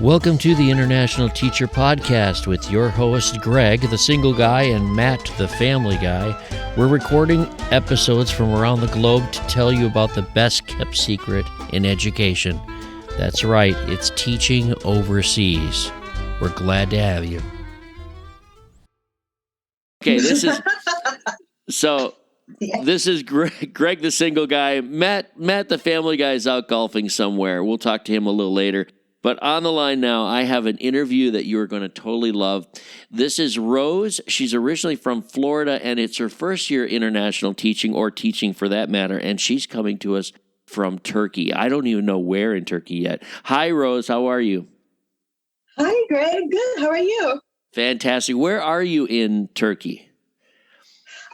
Welcome to the International Teacher Podcast with your host, Greg, the single guy, and Matt, the family guy. We're recording episodes from around the globe to tell you about the best kept secret in education. That's right, it's teaching overseas. We're glad to have you. Okay, this is Greg, the single guy. Matt, the family guy, is out golfing somewhere. We'll talk to him a little later. But on the line now, I have an interview that you are going to totally love. This is Rose. She's originally from Florida, and it's her first year international teaching, or teaching for that matter, and she's coming to us from Turkey. I don't even know where in Turkey yet. Hi, Rose. How are you? Hi, Greg. Good. How are you? Fantastic. Where are you in Turkey?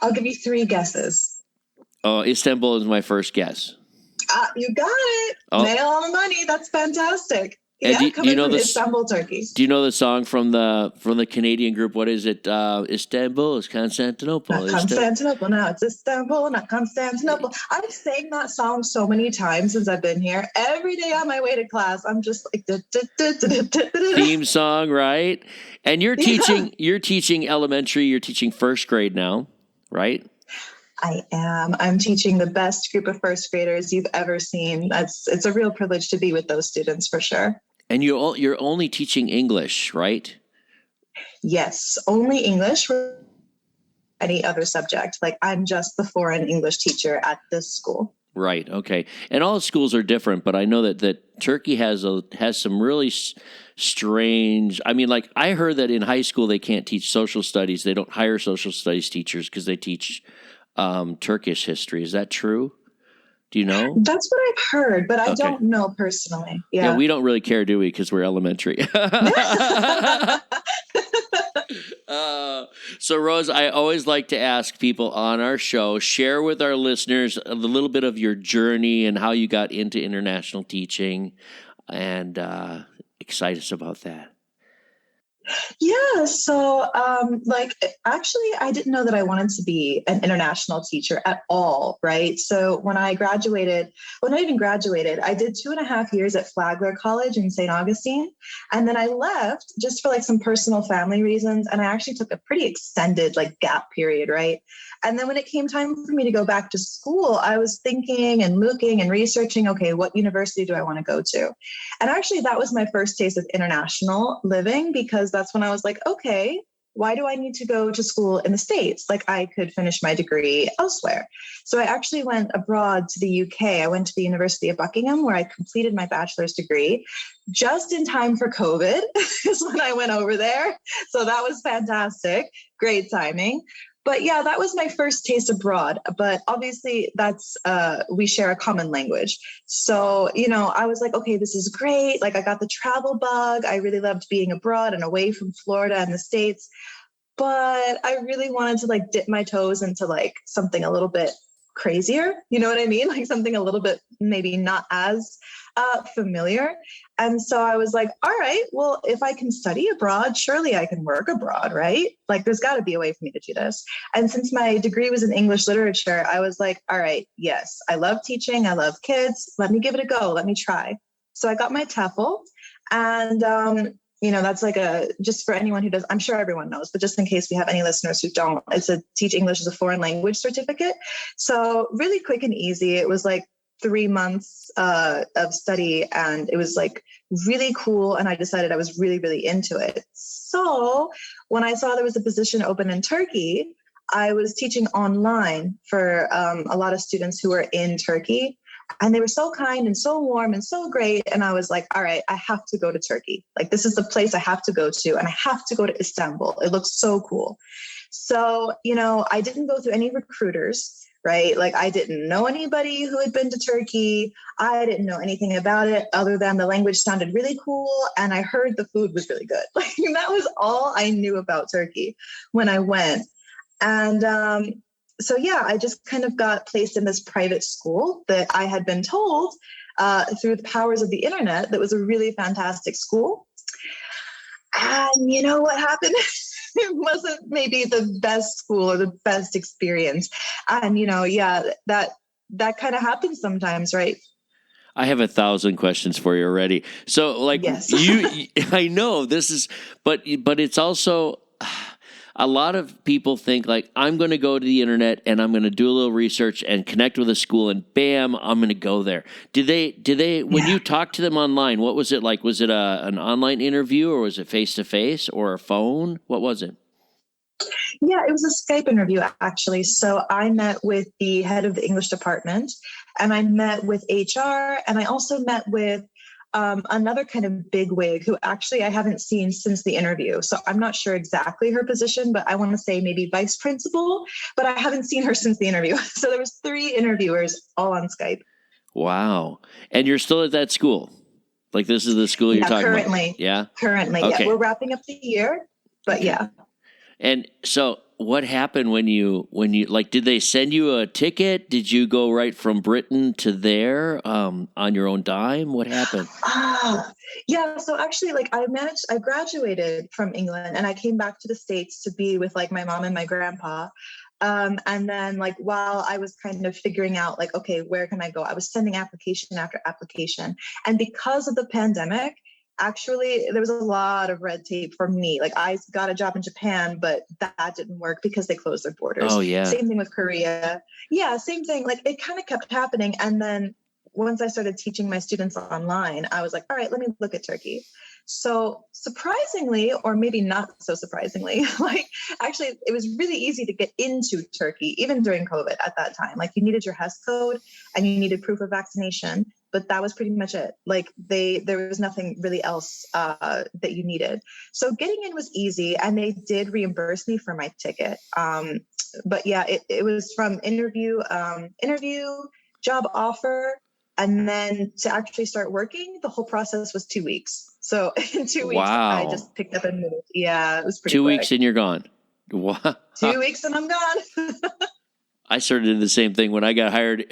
I'll give you three guesses. Oh, Istanbul is my first guess. You got it. Oh. Nail on the money. That's fantastic. And Yeah, do you know from the Istanbul, Turkey. Do you know the song from the Canadian group? What is it? Istanbul is Constantinople. Not Constantinople. Now it's Istanbul, not Constantinople. I've sang that song so many times since I've been here. Every day on my way to class, I'm just like theme song, right? And you're teaching. You're teaching elementary. You're teaching first grade now, right? I am. I'm teaching the best group of first graders you've ever seen. It's a real privilege to be with those students for sure. And you're only teaching English, right? Yes, only English. Any other subject. Like, I'm just the foreign English teacher at this school. Right. Okay. And all schools are different, but I know that Turkey has some really strange. I mean, like, I heard that in high school they can't teach social studies. They don't hire social studies teachers because they teach Turkish history. Is that true? Do you know? That's what I've heard, but I don't know personally. Yeah, we don't really care, do we? Because we're elementary. So, Rose, I always like to ask people on our show, share with our listeners a little bit of your journey and how you got into international teaching, and excite us about that. Yeah. So, actually, I didn't know that I wanted to be an international teacher at all. Right. So when I even graduated, I did 2.5 years at Flagler College in St. Augustine. And then I left just for some personal family reasons. And I actually took a pretty extended gap period. Right. And then when it came time for me to go back to school, I was thinking and looking and researching, okay, what university do I want to go to? And actually, that was my first taste of international living, because that's when I was like, okay, why do I need to go to school in the States? I could finish my degree elsewhere. So I actually went abroad to the UK. I went to the University of Buckingham, where I completed my bachelor's degree just in time for COVID is when I went over there. So that was fantastic. Great timing. But yeah, that was my first taste abroad. But obviously we share a common language. So, I was like, okay, this is great. I got the travel bug. I really loved being abroad and away from Florida and the States. But I really wanted to dip my toes into something a little bit crazier. You know what I mean? Something a little bit maybe not as familiar. And so I was like, all right, well, if I can study abroad, surely I can work abroad, right? There's got to be a way for me to do this. And since my degree was in English literature, I was like, all right, yes, I love teaching. I love kids. Let me give it a go. Let me try. So I got my TEFL, and that's just for anyone who does, I'm sure everyone knows, but just in case we have any listeners who don't, it's a Teach English as a Foreign Language certificate. So really quick and easy. It was 3 months of study, and it was really cool. And I decided I was really, really into it. So when I saw there was a position open in Turkey, I was teaching online for a lot of students who were in Turkey. And they were so kind and so warm and so great. And I was like, all right, I have to go to Turkey. This is the place I have to go to. And I have to go to Istanbul. It looks so cool. So, I didn't go through any recruiters, right? I didn't know anybody who had been to Turkey. I didn't know anything about it other than the language sounded really cool. And I heard the food was really good. That was all I knew about Turkey when I went. And, so yeah, I just kind of got placed in this private school that I had been told through the powers of the internet that was a really fantastic school. And you know what happened? It wasn't maybe the best school or the best experience. And that kind of happens sometimes, right? I have 1,000 questions for you already. So, like Yes. I know this is, but it's also a lot of people think like I'm going to go to the internet and I'm going to do a little research and connect with a school and bam, I'm going to go there. Did they when you talked to them online? What was it like? Was it an online interview or was it face to face or a phone? What was it? Yeah, it was a Skype interview, actually. So I met with the head of the English department, and I met with HR, and I also met with another kind of bigwig who actually I haven't seen since the interview. So I'm not sure exactly her position, but I want to say maybe vice principal, but I haven't seen her since the interview. So there was 3 interviewers all on Skype. Wow. And you're still at that school? Like this is the school you're talking currently, about? Yeah. Currently, Okay. yeah. We're wrapping up the year, but Okay. yeah. And so what happened when you like did they send you a ticket? Did you go right from Britain to there on your own dime? What happened? Yeah, so actually like I graduated from England and I came back to the States to be with like my mom and my grandpa. And then like while I was kind of figuring out like, okay, where can I go? I was sending application after application. And because of the pandemic, actually there was a lot of red tape for me. Like I got a job in Japan, but that didn't work because they closed their borders. Oh yeah. Same thing with Korea. Yeah, same thing. Like it kind of kept happening. And then once I started teaching my students online, I was like, all right, let me look at Turkey. So surprisingly, or maybe not so surprisingly, like actually it was really easy to get into Turkey, even during COVID at that time. Like you needed your HES code and you needed proof of vaccination, but that was pretty much it. Like there was nothing really else that you needed. So getting in was easy and they did reimburse me for my ticket. But yeah, it was from interview, job offer, and then to actually start working, the whole process was 2 weeks. So in 2 weeks, I just picked up and moved. Yeah, it was pretty 2 quick. weeks and you're gone. Wow. 2 weeks and I'm gone. I started did the same thing when I got hired.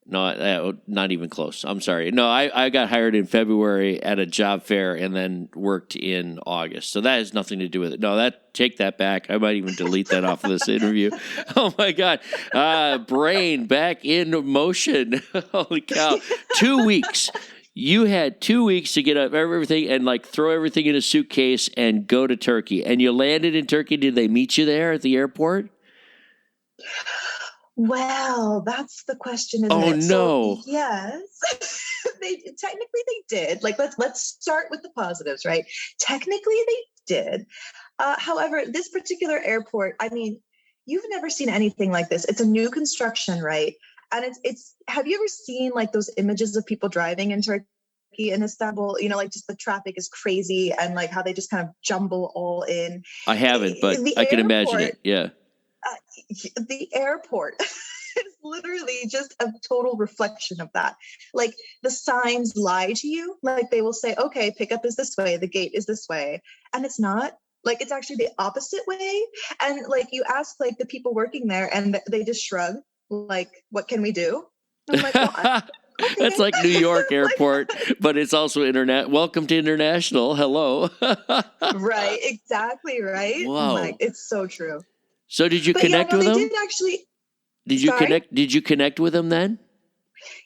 No, not even close. I'm sorry. No, I got hired in February at a job fair and then worked in August. So that has nothing to do with it. No, take that back. I might even delete that off of this interview. Oh my God. Brain back in motion. Holy cow. 2 weeks. You had 2 weeks to get up everything and like throw everything in a suitcase and go to Turkey. And you landed in Turkey. Did they meet you there at the airport? Well, that's the question, isn't it? Oh no. So, yes, technically they did. Like let's start with the positives, right? Technically they did. However, this particular airport, I mean, you've never seen anything like this. It's a new construction, right? And it's have you ever seen like those images of people driving in Turkey in Istanbul? You know, like just the traffic is crazy and like how they just kind of jumble all in. I haven't, but I can imagine it. Yeah. The airport is literally just a total reflection of that. Like the signs lie to you. Like they will say, okay, pickup is this way, the gate is this way. And it's not. Like it's actually the opposite way. And like you ask like the people working there and they just shrug, like, what can we do? I'm like, well, okay. That's like New York airport, but it's also internet. Welcome to international. Hello. Right, exactly, right? Whoa. It's so true. So did you connect with them? They did actually. Did you connect with them then?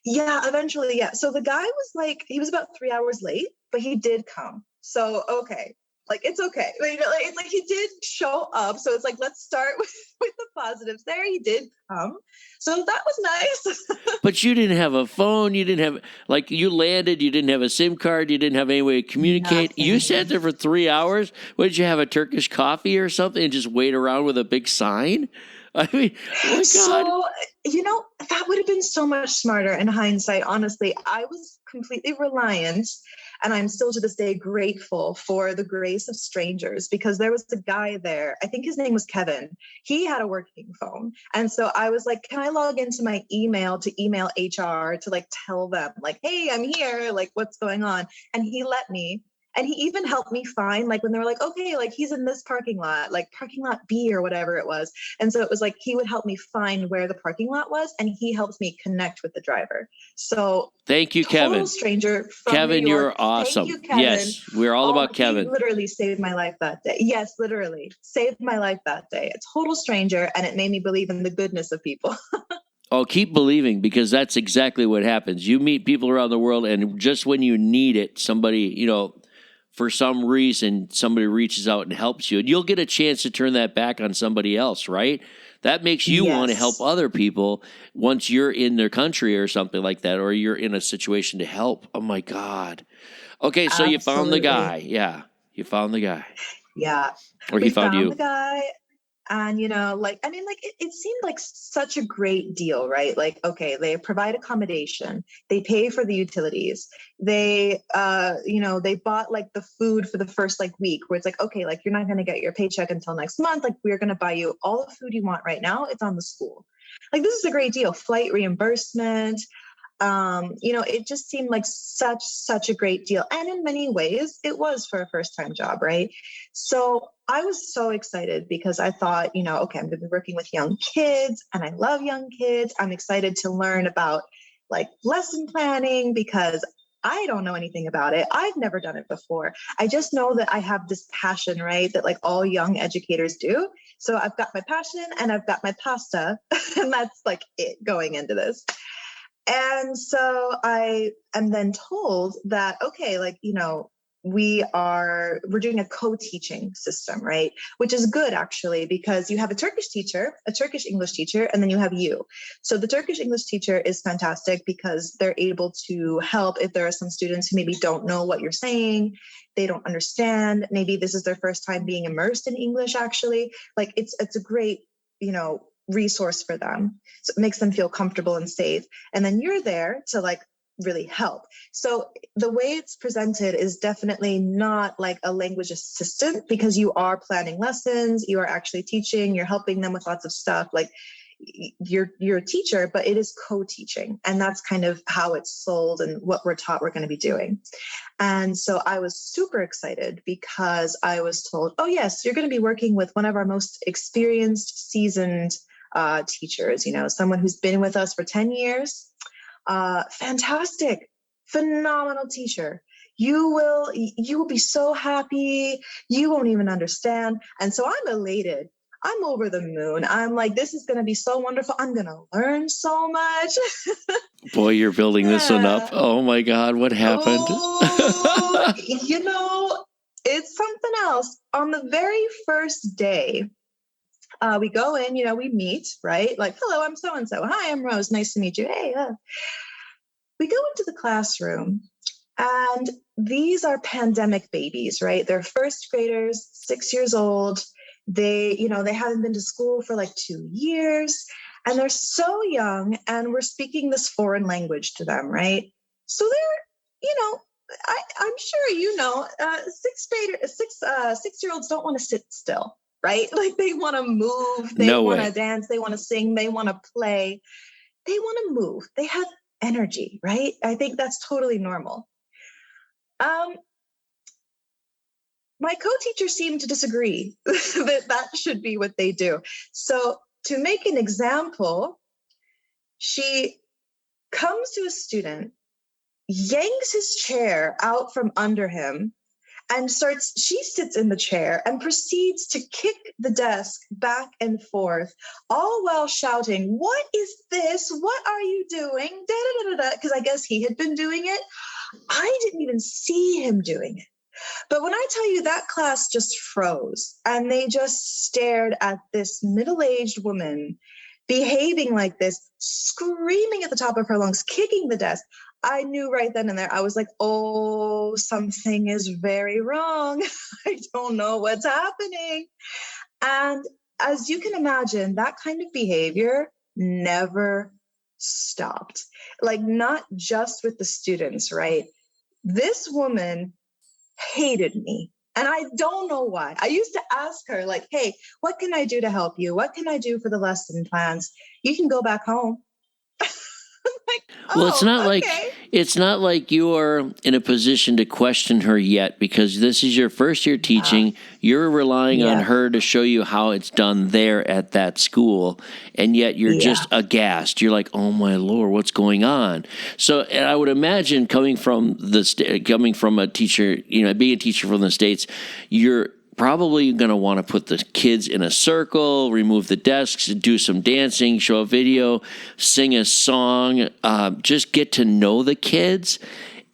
Yeah, eventually, yeah. So the guy was like, he was about 3 hours late, but he did come. So okay, like it's okay. Like, you know, it's like he did show up. So it's like let's start with the positives. There, he did come. So that was nice. But you didn't have a phone. You didn't have like you landed. You didn't have a SIM card. You didn't have any way to communicate. Nothing. You sat there for 3 hours. What, did you have a Turkish coffee or something and just wait around with a big sign? I mean, oh my God. So, you know, that would have been so much smarter in hindsight. Honestly, I was completely reliant, and I'm still to this day grateful for the grace of strangers because there was a guy there. I think his name was Kevin. He had a working phone. And so I was like, can I log into my email to email HR to like tell them like, hey, I'm here. Like, what's going on? And he let me. And he even helped me find, like, when they were like, okay, like he's in this parking lot, like parking lot B or whatever it was. And so it was like, he would help me find where the parking lot was. And he helps me connect with the driver. So thank you, Kevin. Stranger from Kevin, New York. you're awesome. Thank you, Kevin. Yes, we're all about Kevin. He literally saved my life that day. Yes, literally saved my life that day. A total stranger. And it made me believe in the goodness of people. Oh, keep believing, because that's exactly what happens. You meet people around the world, and just when you need it, somebody, for some reason, somebody reaches out and helps you, and you'll get a chance to turn that back on somebody else, right? That makes you want to help Yes, other people once you're in their country or something like that, or you're in a situation to help. Oh my God. Okay, so you found the absolutely. guy. Yeah, you found the guy. Yeah. Or he We found found the you. guy. And, it seemed like such a great deal, right? Like, okay, they provide accommodation, they pay for the utilities, they bought like the food for the first like week, where it's like, okay, like you're not going to get your paycheck until next month. Like, we're going to buy you all the food you want right now. It's on the school. Like, this is a great deal. Flight reimbursement, it just seemed like such a great deal. And in many ways, it was for a first time job, right? So I was so excited because I thought, okay, I'm going to be working with young kids and I love young kids. I'm excited to learn about like lesson planning because I don't know anything about it. I've never done it before. I just know that I have this passion, right? That like all young educators do. So I've got my passion and I've got my pasta, and that's like it going into this. And so I am then told that, okay, we're doing a co-teaching system, right? Which is good actually, because you have a Turkish teacher, a Turkish English teacher, and then you have you. So the Turkish English teacher is fantastic because they're able to help if there are some students who maybe don't know what you're saying, they don't understand. Maybe this is their first time being immersed in English actually. Like it's a great, resource for them. So it makes them feel comfortable and safe. And then you're there to like really help. So the way it's presented is definitely not like a language assistant, because you are planning lessons, you are actually teaching, you're helping them with lots of stuff. Like you're a teacher, but it is co-teaching. And that's kind of how it's sold and what we're taught we're going to be doing. And so I was super excited because I was told, oh yes, you're going to be working with one of our most experienced, seasoned teachers, someone who's been with us for 10 years. Fantastic, phenomenal teacher. You will be so happy. You won't even understand. And so I'm elated. I'm over the moon. I'm like, this is going to be so wonderful. I'm going to learn so much. Boy, you're building this one up. Yeah. Oh my God, what happened? Oh, it's something else. On the very first day, we go in, we meet, right? Like, hello, I'm so and so. Hi, I'm Rose. Nice to meet you. Hey, we go into the classroom, and these are pandemic babies, right? They're first graders, 6 years old. They haven't been to school for like 2 years, and they're so young, and we're speaking this foreign language to them, right? So I'm sure six-year-olds don't want to sit still, right? Like they want to move, they No want way. to dance, they want to sing, they want to play, they want to move. They have energy, right? I think that's totally normal. Um, my co-teacher seemed to disagree that should be what they do. So to make an example, she comes to a student, yanks his chair out from under him, and she sits in the chair and proceeds to kick the desk back and forth, all while shouting, "What is this? What are you doing?" Because I guess he had been doing it. I didn't even see him doing it. But when I tell you that class just froze and they just stared at this middle-aged woman behaving like this, screaming at the top of her lungs, kicking the desk, I knew right then and there, I was like, oh, something is very wrong. I don't know what's happening. And as you can imagine, that kind of behavior never stopped. Like, not just with the students, right? This woman hated me. And I don't know why. I used to ask her, like, hey, what can I do to help you? What can I do for the lesson plans? You can go back home. Like, Well, it's oh, not like okay. it's not like you're in a position to question her yet, because this is your first year Yeah. teaching. You're relying on Yeah. her to show you how it's done there at that school, and yet you're Yeah. just aghast. You're like, "Oh my Lord, what's going on?" So, and I would imagine coming from a teacher, being a teacher from the States, you're probably going to want to put the kids in a circle, remove the desks, do some dancing, show a video, sing a song, just get to know the kids.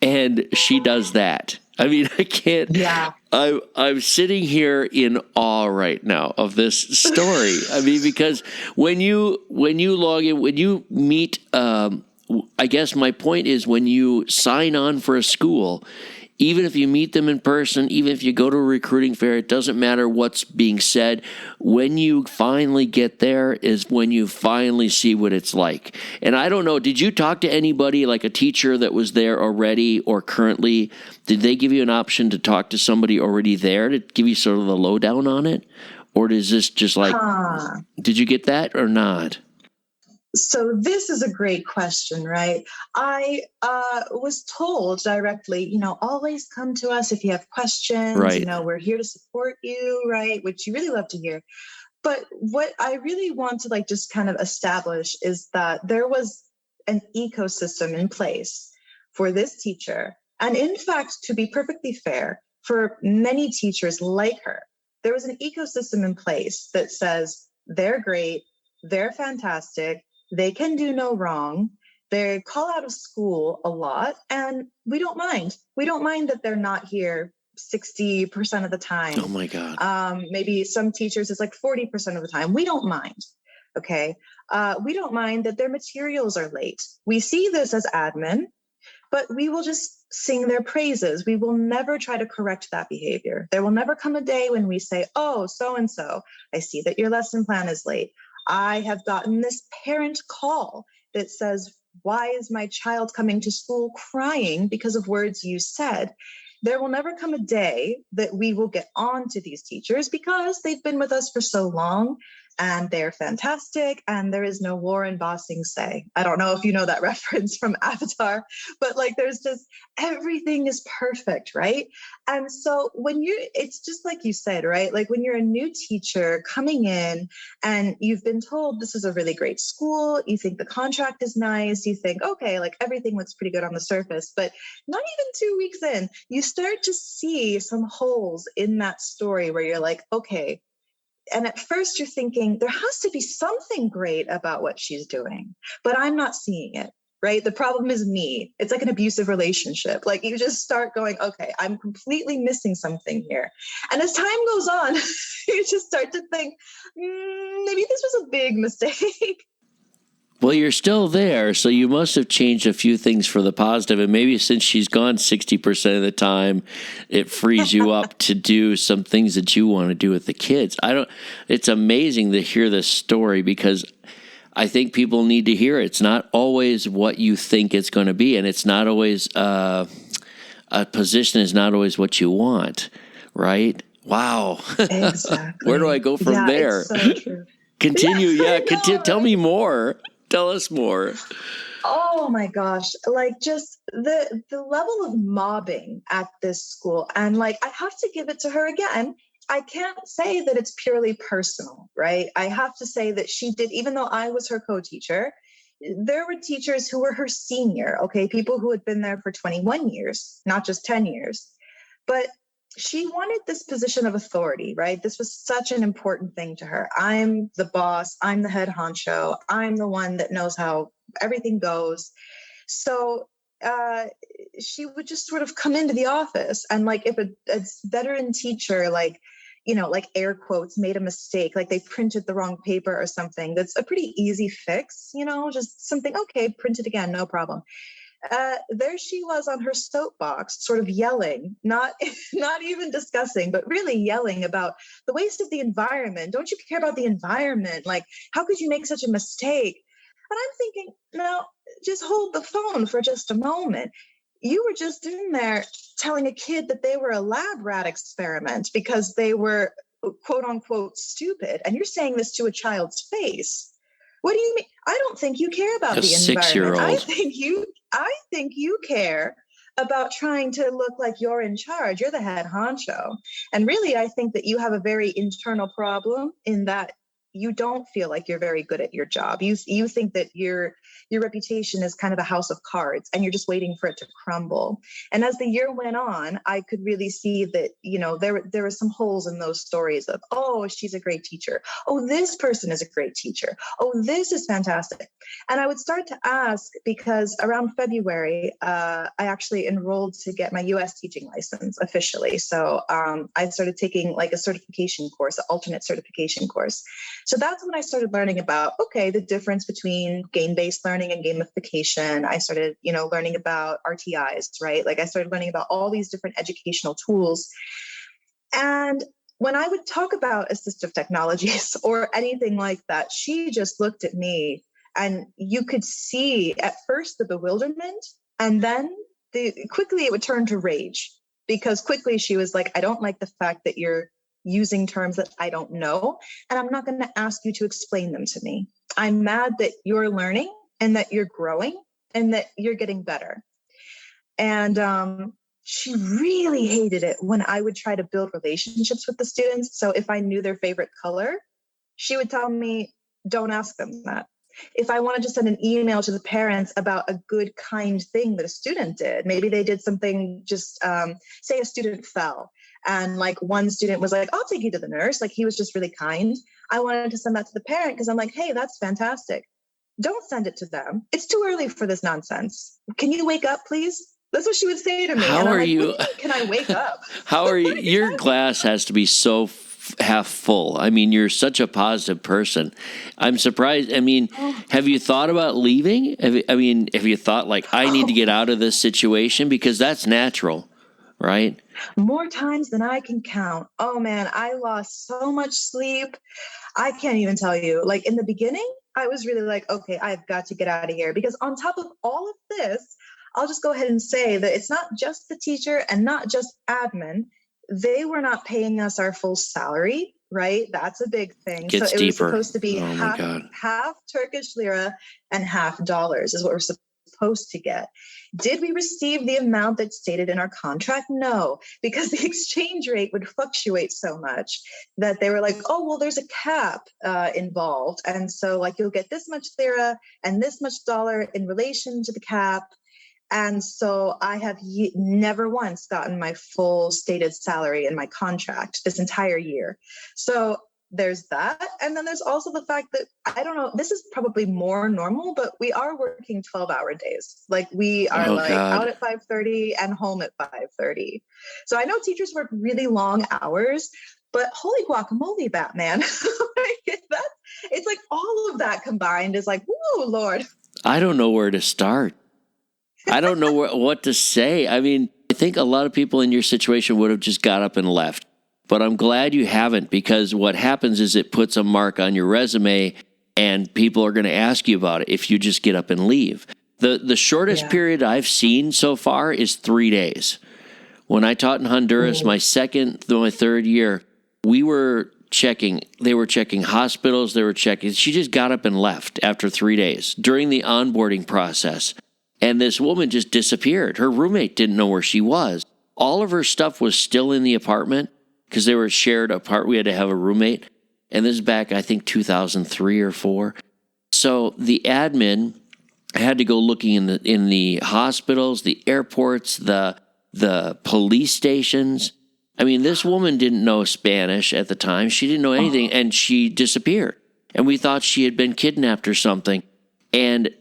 And she does that. I mean, I can't. Yeah. I'm sitting here in awe right now of this story. I mean, because when you log in, when you meet, I guess my point is when you sign on for a school, even if you meet them in person, even if you go to a recruiting fair, it doesn't matter what's being said. When you finally get there is when you finally see what it's like. And I don't know, did you talk to anybody, like a teacher that was there already or currently? Did they give you an option to talk to somebody already there to give you sort of the lowdown on it? Or is this just like, did you get that or not? So this is a great question, right? I was told directly, always come to us if you have questions, right. We're here to support you, right? Which you really love to hear. But what I really want to just kind of establish is that there was an ecosystem in place for this teacher. And in fact, to be perfectly fair, for many teachers like her, there was an ecosystem in place that says they're great, they're fantastic, they can do no wrong. They call out of school a lot, and we don't mind. We don't mind that they're not here 60% of the time. Oh my God. Maybe some teachers it's like 40% of the time. We don't mind. Okay. We don't mind that their materials are late. We see this as admin, but we will just sing their praises. We will never try to correct that behavior. There will never come a day when we say, oh, so-and-so, I see that your lesson plan is late. I have gotten this parent call that says, why is my child coming to school crying because of words you said? There will never come a day that we will get on to these teachers because they've been with us for so long and they're fantastic and there is no war in bossing say. I don't know if you know that reference from Avatar, but there's just everything is perfect, right? And so it's just like you said, right? When you're a new teacher coming in and you've been told this is a really great school, you think the contract is nice, you think, okay, everything looks pretty good on the surface, but not even 2 weeks in, you start to see some holes in that story where you're like, okay, and at first you're thinking there has to be something great about what she's doing, but I'm not seeing it, right? The problem is me. It's like an abusive relationship. You just start going, okay, I'm completely missing something here. And as time goes on, you just start to think, maybe this was a big mistake. Well, you're still there, so you must have changed a few things for the positive. And maybe since she's gone 60% of the time, it frees you up to do some things that you want to do with the kids. It's amazing to hear this story because I think people need to hear it. It's not always what you think it's going to be, and it's not always a position is not always what you want, right? Wow. Exactly. Where do I go from there? It's so true. Continue. Yeah, continue. Tell me more. Tell us more. Oh my gosh. Just the level of mobbing at this school. And I have to give it to her again. I can't say that it's purely personal, right? I have to say that she did, even though I was her co-teacher, there were teachers who were her senior, okay? People who had been there for 21 years, not just 10 years. But she wanted this position of authority, right? This was such an important thing to her. I'm the boss. I'm the head honcho. I'm the one that knows how everything goes. So she would just sort of come into the office and if a veteran teacher, air quotes, made a mistake, they printed the wrong paper or something, that's a pretty easy fix, just something, okay, print it again, no problem. There she was on her soapbox, sort of yelling, not even discussing, but really yelling about the waste of the environment. Don't you care about the environment? How could you make such a mistake? And I'm thinking, no, just hold the phone for just a moment. You were just in there telling a kid that they were a lab rat experiment because they were quote unquote stupid. And you're saying this to a child's face. What do you mean? I don't think you care about the environment. I think you care about trying to look like you're in charge. You're the head honcho. And really, I think that you have a very internal problem in that you don't feel like you're very good at your job. You think that your reputation is kind of a house of cards and you're just waiting for it to crumble. And as the year went on, I could really see that, there were some holes in those stories of, oh, she's a great teacher. Oh, this person is a great teacher. Oh, this is fantastic. And I would start to ask, because around February, I actually enrolled to get my US teaching license officially. So I started taking like a certification course, an alternate certification course. So that's when I started learning about, okay, the difference between game-based learning and gamification. I started, learning about RTIs, right? Like I started learning about all these different educational tools. And when I would talk about assistive technologies or anything like that, she just looked at me and you could see at first the bewilderment, and then quickly it would turn to rage, because quickly she was like, I don't like the fact that you're using terms that I don't know, and I'm not going to ask you to explain them to me. I'm mad that you're learning and that you're growing and that you're getting better. And she really hated it when I would try to build relationships with the students. So if I knew their favorite color, she would tell me, don't ask them that. If I wanted to send an email to the parents about a good, kind thing that a student did, maybe they did something, just say a student fell. And like one student was like, I'll take you to the nurse. Like he was just really kind. I wanted to send that to the parent because I'm like, hey, that's fantastic. Don't send it to them. It's too early for this nonsense. Can you wake up, please? That's what she would say to me. How and I'm are like, you? what do you mean, can I wake up? How are you? Your glass has to be so half full. I mean, you're such a positive person. I'm surprised. I mean, have you thought about leaving? Have you thought like, I need to get out of this situation? Because that's natural, right? More times than I can count. Oh man, I lost so much sleep. I can't even tell you. Like in the beginning, I was really like, okay, I've got to get out of here. Because on top of all of this, I'll just go ahead and say that it's not just the teacher and not just admin. They were not paying us our full salary, right? That's a big thing. Gets so it deeper. was supposed to be half Turkish lira and half dollars is what we're supposed to get. Did we receive the amount that's stated in our contract? No, because the exchange rate would fluctuate so much that they were like, oh, well, there's a cap involved. And so like you'll get this much lira and this much dollar in relation to the cap. And so I have never once gotten my full stated salary in my contract this entire year. So there's that. And then there's also the fact that, I don't know, this is probably more normal, but we are working 12-hour days. Like we are out at 5:30 and home at 5:30. So I know teachers work really long hours, but holy guacamole, Batman. It's like all of that combined is like, whoa, Lord. I don't know where to start. I don't know what to say. I mean, I think a lot of people in your situation would have just got up and left. But I'm glad you haven't, because what happens is it puts a mark on your resume and people are going to ask you about it if you just get up and leave. The shortest period I've seen so far is 3 days. When I taught in Honduras, my third year, they were checking hospitals, she just got up and left after 3 days during the onboarding process. And this woman just disappeared. Her roommate didn't know where she was. All of her stuff was still in the apartment because they were shared apart. We had to have a roommate. And this is back, I think, 2003 or 4. So the admin had to go looking in the hospitals, the airports, the police stations. I mean, this woman didn't know Spanish at the time. She didn't know anything, and she disappeared. And we thought she had been kidnapped or something. And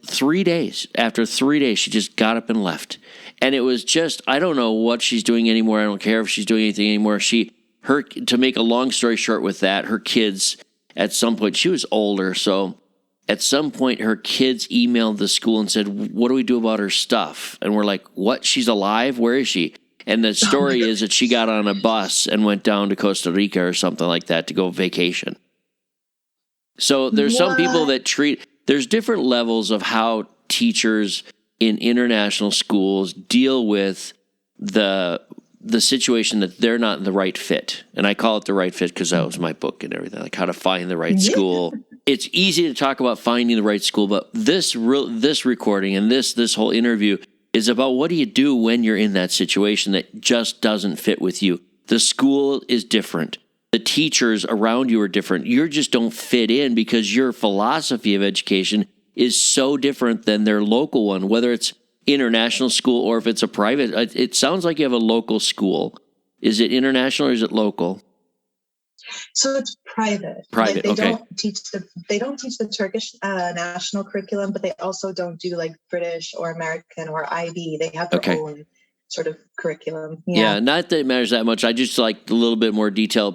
after 3 days, she just got up and left. And it was just, I don't know what she's doing anymore. I don't care if she's doing anything anymore. To make a long story short with that, her kids, at some point, she was older. So at some point, her kids emailed the school and said, what do we do about her stuff? And we're like, what? She's alive? Where is she? And the story is that she got on a bus and went down to Costa Rica or something like that to go vacation. So there's some people that there's different levels of how teachers in international schools deal with the situation that they're not in the right fit. And I call it the right fit because that was my book and everything, like how to find the right school. It's easy to talk about finding the right school, but this recording and this whole interview is about what do you do when you're in that situation that just doesn't fit with you. The school is different. the teachers around you are different. You just don't fit in because your philosophy of education is so different than their local one, whether it's international school or if it's a private. It sounds like you have a local school. Is it international or is it local? So it's private. Private, Like they okay. don't teach the Turkish national curriculum, but they also don't do like British or American or IB. They have their own sort of curriculum. Yeah, not that it matters that much. I just like a little bit more detail,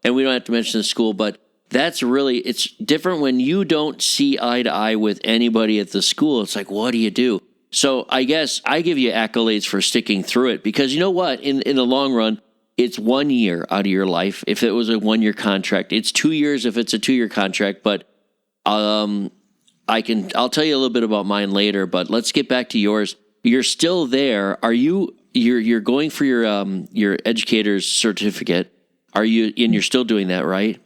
and we don't have to mention the school, but that's really, it's different when you don't see eye to eye with anybody at the school. It's like, what do you do? So I guess I give you accolades for sticking through it because you know what? In the long run, it's 1 year out of your life. If it was a 1 year contract, it's 2 years if it's a 2 year contract. But I'll tell you a little bit about mine later. But let's get back to yours. You're still there. You're going for your educator's certificate? Are you? And you're still doing that, right?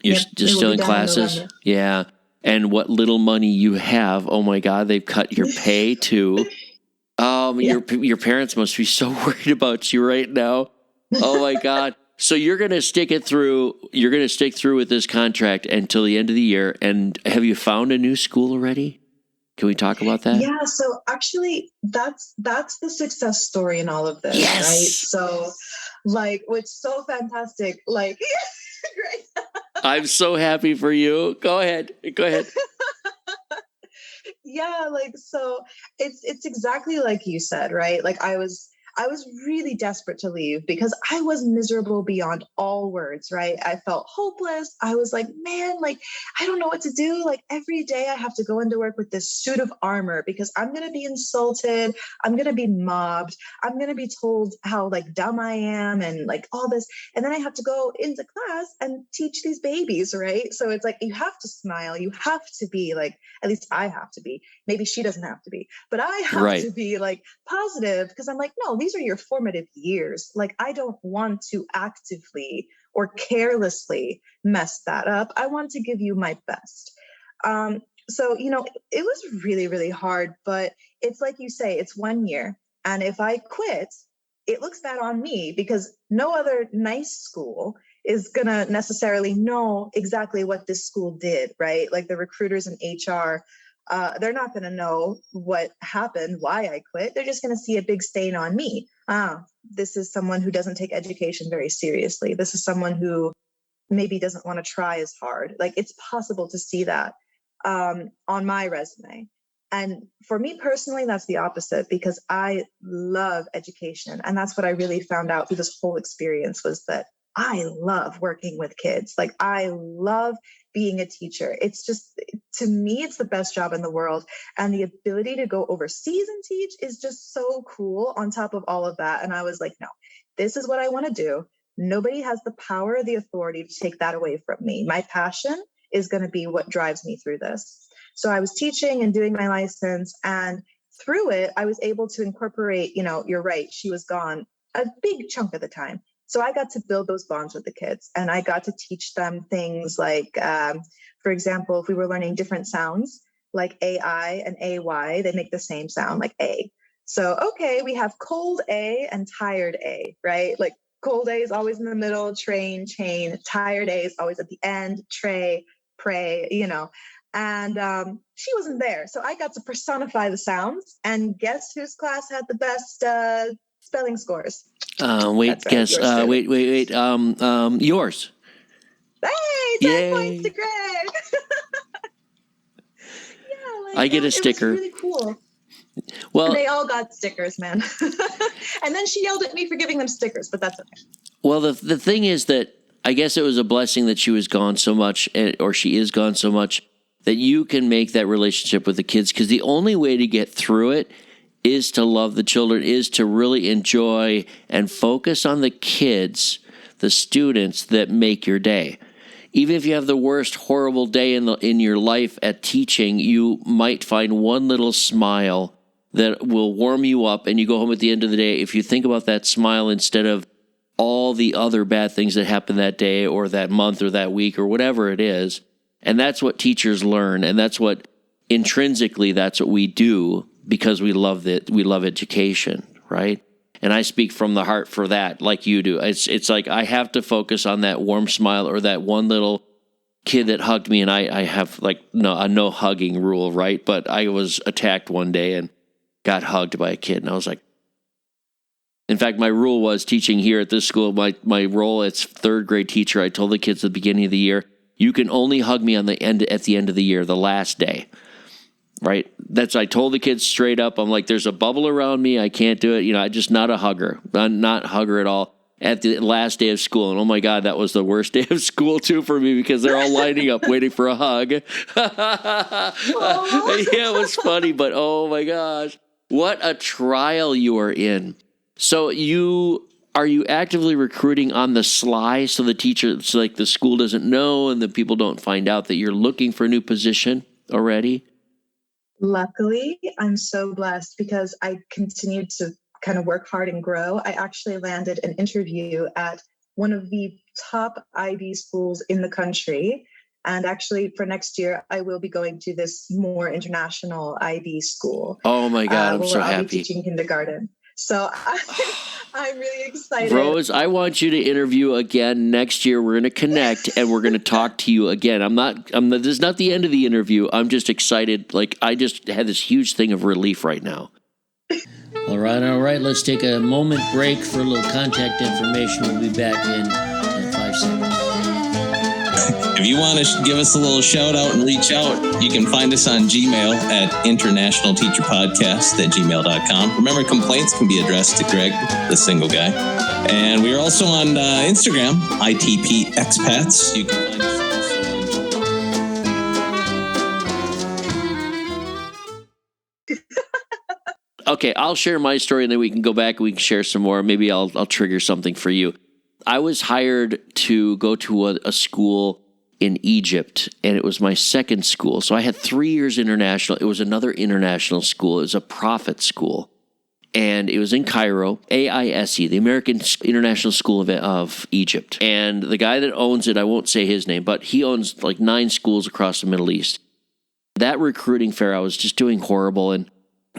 You're just still in classes. Yeah. And what little money you have, oh my God, they've cut your pay too. Your parents must be so worried about you right now. Oh my God. So you're going to stick it through. You're going to stick through with this contract until the end of the year. And have you found a new school already? Can we talk about that? Yeah. So actually that's the success story in all of this, yes. Right? So like, what's so fantastic, like, great. I'm so happy for you. Go ahead. Yeah, like, so it's exactly like you said, right? Like I was really desperate to leave because I was miserable beyond all words, right? I felt hopeless. I was like, man, like, I don't know what to do. Like every day I have to go into work with this suit of armor because I'm going to be insulted. I'm going to be mobbed. I'm going to be told how like dumb I am and like all this. And then I have to go into class and teach these babies, right? So it's like, you have to smile. You have to be like, at least I have to be. Maybe she doesn't have to be, but I have to be like positive because I'm like, no, these are your formative years. Like, I don't want to actively or carelessly mess that up. I want to give you my best. So, it was really, really hard, but it's like you say, it's 1 year. And if I quit, it looks bad on me because no other nice school is going to necessarily know exactly what this school did, right? Like the recruiters and HR, they're not going to know what happened, why I quit. They're just going to see a big stain on me. This is someone who doesn't take education very seriously. This is someone who maybe doesn't want to try as hard. Like it's possible to see that on my resume. And for me personally, that's the opposite because I love education. And that's what I really found out through this whole experience was that I love working with kids. Like I love being a teacher. It's just, to me, it's the best job in the world. And the ability to go overseas and teach is just so cool on top of all of that. And I was like, no, this is what I want to do. Nobody has the power or the authority to take that away from me. My passion is going to be what drives me through this. So I was teaching and doing my license, and through it, I was able to incorporate, you're right, she was gone a big chunk of the time. So I got to build those bonds with the kids, and I got to teach them things like, for example, if we were learning different sounds, like AI and AY, they make the same sound, like A. So, okay, we have cold A and tired A, right? Like cold A is always in the middle, train, chain. Tired A is always at the end, tray, pray, And she wasn't there. So I got to personify the sounds. And guess whose class had the best spelling scores? Wait. Yours. Hey, 10 points to Greg. I get a sticker. It was really cool. Well, and they all got stickers, man. And then she yelled at me for giving them stickers, but that's okay. Well, the thing is that I guess it was a blessing that she was gone so much, or she is gone so much, that you can make that relationship with the kids, because the only way to get through it is to love the children, is to really enjoy and focus on the kids, the students that make your day. Even if you have the worst horrible day in your life at teaching, you might find one little smile that will warm you up, and you go home at the end of the day. If you think about that smile instead of all the other bad things that happened that day or that month or that week or whatever it is, and that's what teachers learn, and that's what intrinsically that's what we do because we love it. We love education, right? And I speak from the heart for that, like you do. It's like I have to focus on that warm smile or that one little kid that hugged me, and I have a no hugging rule, right? But I was attacked one day and got hugged by a kid, and I was like, in fact, my rule was teaching here at this school, my role as third grade teacher, I told the kids at the beginning of the year, you can only hug me at the end of the year, the last day. Right? I told the kids straight up, I'm like, there's a bubble around me. I can't do it. I'm just not a hugger. I'm not a hugger at all at the last day of school. And oh my God, that was the worst day of school too for me because they're all lining up waiting for a hug. Yeah, it was funny, but oh my gosh, what a trial you are in. So are you actively recruiting on the sly so the school doesn't know and the people don't find out that you're looking for a new position already? Luckily, I'm so blessed because I continued to kind of work hard and grow. I actually landed an interview at one of the top IB schools in the country. And actually, for next year, I will be going to this more international IB school. Oh my God, I'm so happy. I'll be teaching kindergarten. So I'm really excited. Rose, I want you to interview again next year. We're going to connect and we're going to talk to you again. This is not the end of the interview. I'm just excited. Like, I just had this huge thing of relief right now. All right. Let's take a moment break for a little contact information. We'll be back in 5 seconds. If you want to give us a little shout out and reach out, you can find us on Gmail at internationalteacherpodcast@gmail.com. Remember, complaints can be addressed to Greg, the single guy. And we are also on Instagram, ITP Expats. You can find us. Okay, I'll share my story and then we can go back and we can share some more. Maybe I'll trigger something for you. I was hired to go to a school in Egypt, and it was my second school. So I had 3 years international. It was another international school. It was a prophet school, and it was in Cairo, AISE, the American International School of Egypt. And the guy that owns it, I won't say his name, but he owns like 9 schools across the Middle East. That recruiting fair, I was just doing horrible. And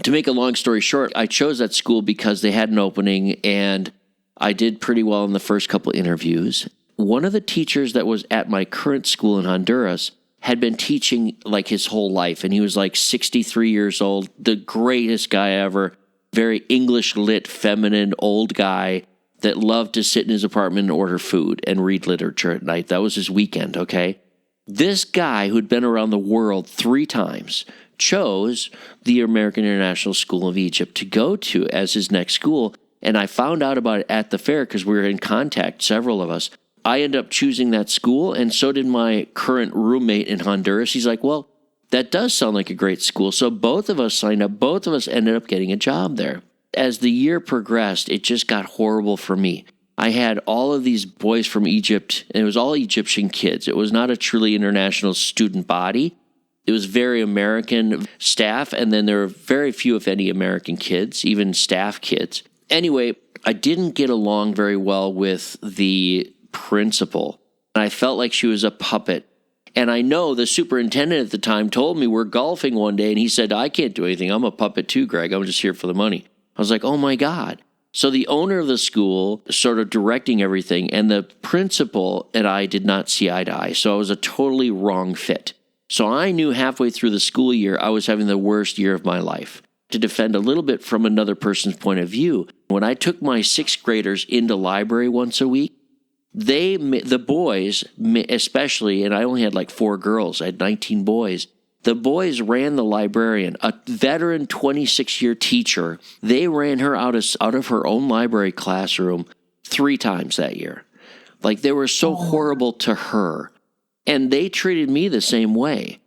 to make a long story short, I chose that school because they had an opening, and I did pretty well in the first couple interviews. One of the teachers that was at my current school in Honduras had been teaching like his whole life, and he was like 63 years old, the greatest guy ever, very English lit, feminine, old guy that loved to sit in his apartment and order food and read literature at night. That was his weekend, okay? This guy who'd been around the world 3 times chose the American International School of Egypt to go to as his next school, and I found out about it at the fair because we were in contact, several of us. I ended up choosing that school, and so did my current roommate in Honduras. He's like, well, that does sound like a great school. So both of us signed up. Both of us ended up getting a job there. As the year progressed, it just got horrible for me. I had all of these boys from Egypt, and it was all Egyptian kids. It was not a truly international student body. It was very American staff, and then there were very few, if any, American kids, even staff kids. Anyway, I didn't get along very well with the principal. And I felt like she was a puppet. And I know the superintendent at the time told me we're golfing one day, and he said, I can't do anything. I'm a puppet too, Greg. I'm just here for the money. I was like, oh my God. So the owner of the school sort of directing everything, and the principal and I did not see eye to eye. So I was a totally wrong fit. So I knew halfway through the school year I was having the worst year of my life. To defend a little bit from another person's point of view, when I took my 6th graders into library once a week, the boys, especially, and I only had like 4 girls, I had 19 boys. The boys ran the librarian, a veteran 26-year teacher. They ran her out of her own library classroom 3 times that year. Like, they were so horrible to her. And they treated me the same way.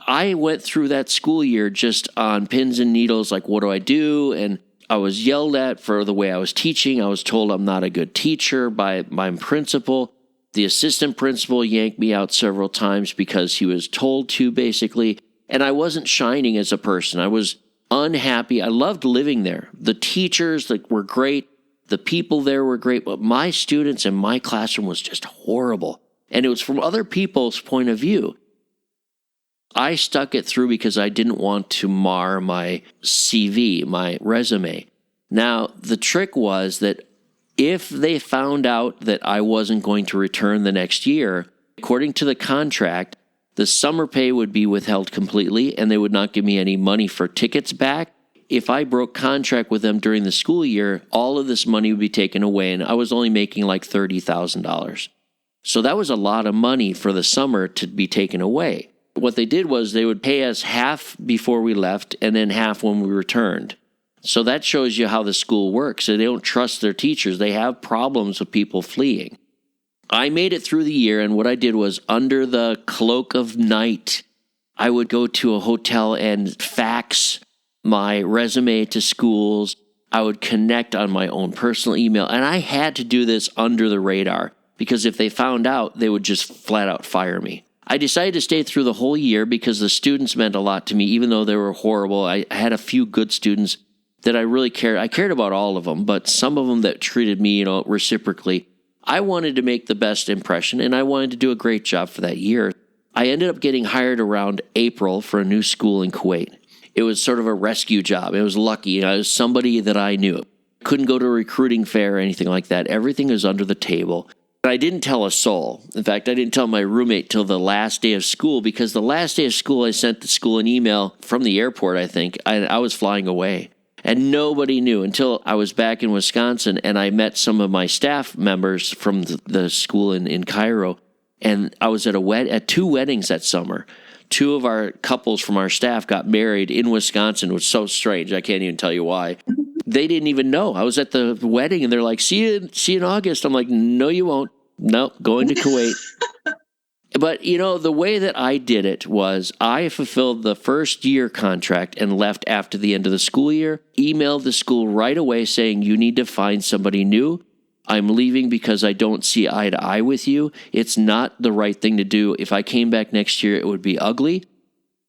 I went through that school year just on pins and needles, like, what do I do? And I was yelled at for the way I was teaching. I was told I'm not a good teacher by my principal. The assistant principal yanked me out several times because he was told to, basically. And I wasn't shining as a person. I was unhappy. I loved living there. The teachers were great. The people there were great. But my students in my classroom was just horrible. And it was from other people's point of view. I stuck it through because I didn't want to mar my CV, my resume. Now, the trick was that if they found out that I wasn't going to return the next year, according to the contract, the summer pay would be withheld completely and they would not give me any money for tickets back. If I broke contract with them during the school year, all of this money would be taken away, and I was only making like $30,000. So that was a lot of money for the summer to be taken away. What they did was they would pay us half before we left and then half when we returned. So that shows you how the school works. They don't trust their teachers. They have problems with people fleeing. I made it through the year, and what I did was, under the cloak of night, I would go to a hotel and fax my resume to schools. I would connect on my own personal email, and I had to do this under the radar, because if they found out, they would just flat out fire me. I decided to stay through the whole year because the students meant a lot to me, even though they were horrible. I had a few good students that I really cared. I cared about all of them, but some of them that treated me, reciprocally. I wanted to make the best impression, and I wanted to do a great job for that year. I ended up getting hired around April for a new school in Kuwait. It was sort of a rescue job. It was lucky. I was somebody that I knew. Couldn't go to a recruiting fair or anything like that. Everything was under the table. I didn't tell a soul. In fact, I didn't tell my roommate till the last day of school, because the last day of school, I sent the school an email from the airport, I think. I was flying away. And nobody knew until I was back in Wisconsin and I met some of my staff members from the school in Cairo. And I was at two weddings that summer. Two of our couples from our staff got married in Wisconsin. It was so strange. I can't even tell you why. They didn't even know. I was at the wedding and they're like, see you in August. I'm like, no, you won't. Nope, going to Kuwait. But, the way that I did it was I fulfilled the first year contract and left after the end of the school year, emailed the school right away saying, you need to find somebody new. I'm leaving because I don't see eye to eye with you. It's not the right thing to do. If I came back next year, it would be ugly.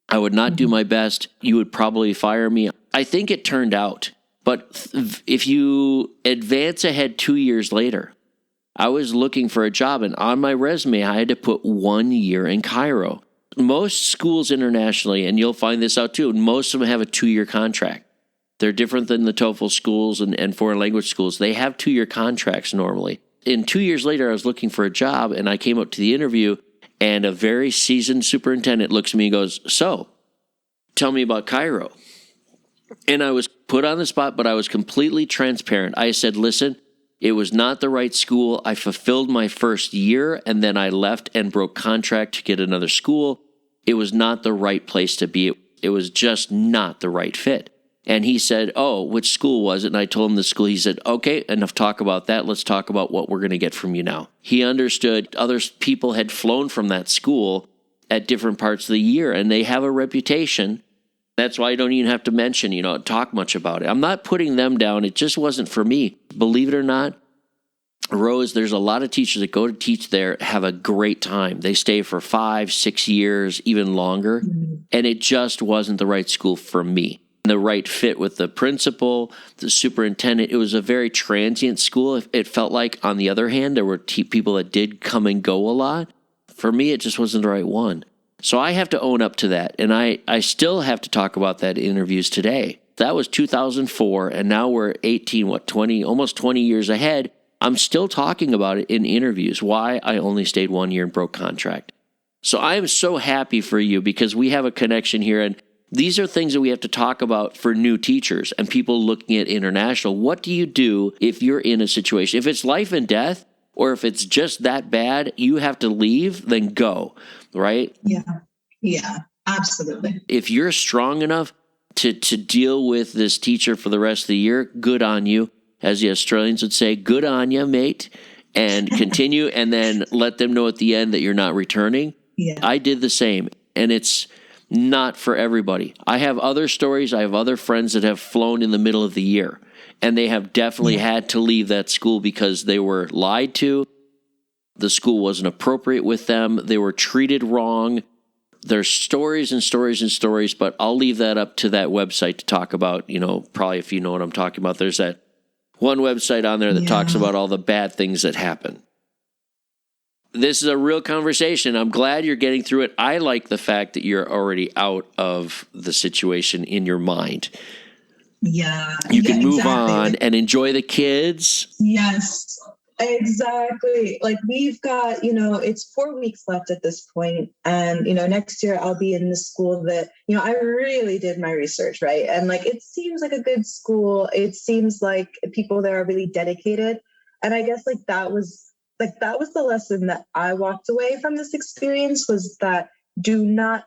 I would not do my best. You would probably fire me. I think it turned out. But if you advance ahead 2 years later, I was looking for a job, and on my resume, I had to put 1 year in Cairo. Most schools internationally, and you'll find this out too, most of them have a 2-year contract. They're different than the TOEFL schools and foreign language schools. They have 2-year contracts normally. And 2 years later, I was looking for a job, and I came up to the interview, and a very seasoned superintendent looks at me and goes, so, tell me about Cairo. And I was put on the spot, but I was completely transparent. I said, listen, it was not the right school. I fulfilled my first year, and then I left and broke contract to get another school. It was not the right place to be. It was just not the right fit. And he said, oh, which school was it? And I told him the school. He said, okay, enough talk about that. Let's talk about what we're going to get from you now. He understood other people had flown from that school at different parts of the year, and they have a reputation. That's why I don't even have to mention, talk much about it. I'm not putting them down. It just wasn't for me. Believe it or not, Rose, there's a lot of teachers that go to teach there, have a great time. They stay for 5, 6 years, even longer. And it just wasn't the right school for me. The right fit with the principal, the superintendent. It was a very transient school. It felt like, on the other hand, there were people that did come and go a lot. For me, it just wasn't the right one. So I have to own up to that, and I still have to talk about that in interviews today. That was 2004, and now we're 20, almost 20 years ahead. I'm still talking about it in interviews, why I only stayed 1 year and broke contract. So I am so happy for you because we have a connection here, and these are things that we have to talk about for new teachers and people looking at international. What do you do if you're in a situation? If it's life and death, or if it's just that bad, you have to leave, then go, right? Yeah, absolutely. If you're strong enough to deal with this teacher for the rest of the year, good on you. As the Australians would say, good on you, mate. And continue, and then let them know at the end that you're not returning. Yeah. I did the same, and it's not for everybody. I have other stories. I have other friends that have flown in the middle of the year. And they have definitely had to leave that school because they were lied to. The school wasn't appropriate with them. They were treated wrong. There's stories and stories and stories, but I'll leave that up to that website to talk about, probably if you know what I'm talking about. There's that one website on there that talks about all the bad things that happen. This is a real conversation. I'm glad you're getting through it. I like the fact that you're already out of the situation in your mind. Yeah. You can move exactly. on and enjoy the kids. Yes, exactly. Like we've got, it's 4 weeks left at this point. And, next year I'll be in the school that, I really did my research, right? And like, it seems like a good school. It seems like people there are really dedicated. And I guess that was the lesson that I walked away from this experience, was that do not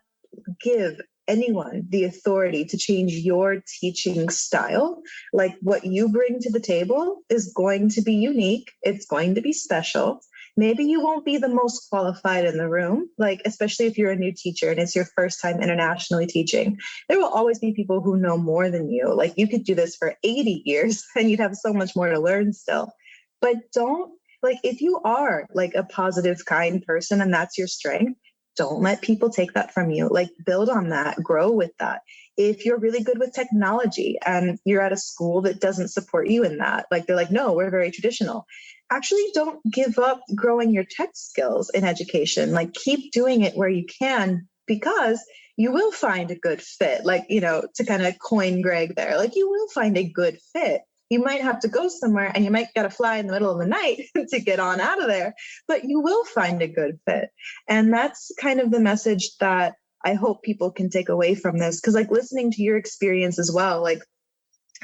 give anyone the authority to change your teaching style. Like what you bring to the table is going to be unique. It's going to be special. Maybe you won't be the most qualified in the room, like, especially if you're a new teacher and it's your first time internationally teaching. There will always be people who know more than you. Like you could do this for 80 years and you'd have so much more to learn still. But don't, like, if you are like a positive, kind person and that's your strength, don't let people take that from you. Like build on that, grow with that. If you're really good with technology and you're at a school that doesn't support you in that, like they're like, no, we're very traditional. Actually, don't give up growing your tech skills in education. Like keep doing it where you can, because you will find a good fit. Like, to kind of coin Greg there, like you will find a good fit. You might have to go somewhere and you might got to fly in the middle of the night to get on out of there, but you will find a good fit. And that's kind of the message that I hope people can take away from this. Because like listening to your experience as well, like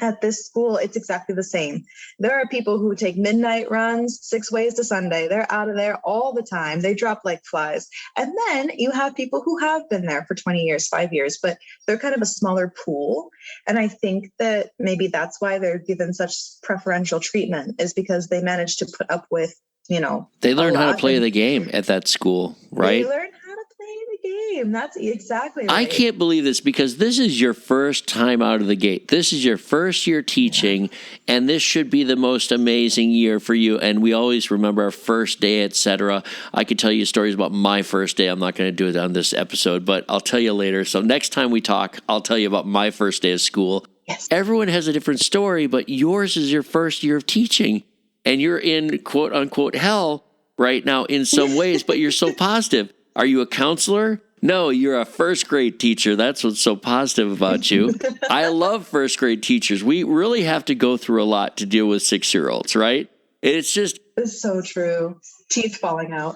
at this school, it's exactly the same. There are people who take midnight runs 6 ways to Sunday. They're out of there all the time. They drop like flies. And then you have people who have been there for 20 years, 5 years, but they're kind of a smaller pool. And I think that maybe that's why they're given such preferential treatment, is because they managed to put up with, They learn how to play and the game at that school, right? they learn how to play the game. That's exactly I right. can't believe this, because this is your first time out of the gate. This is your first year teaching, and this should be the most amazing year for you. And we always remember our first day, etc. I could tell you stories about my first day. I'm not going to do it on this episode, but I'll tell you later. So next time we talk, I'll tell you about my first day of school. Yes. Everyone has a different story, but yours is your first year of teaching, and you're in quote unquote hell right now in some ways, but you're so positive. Are you a counselor? No, you're a first grade teacher. That's what's so positive about you. I love first grade teachers. We really have to go through a lot to deal with 6-year-olds, right? It's just... It's so true. Teeth falling out.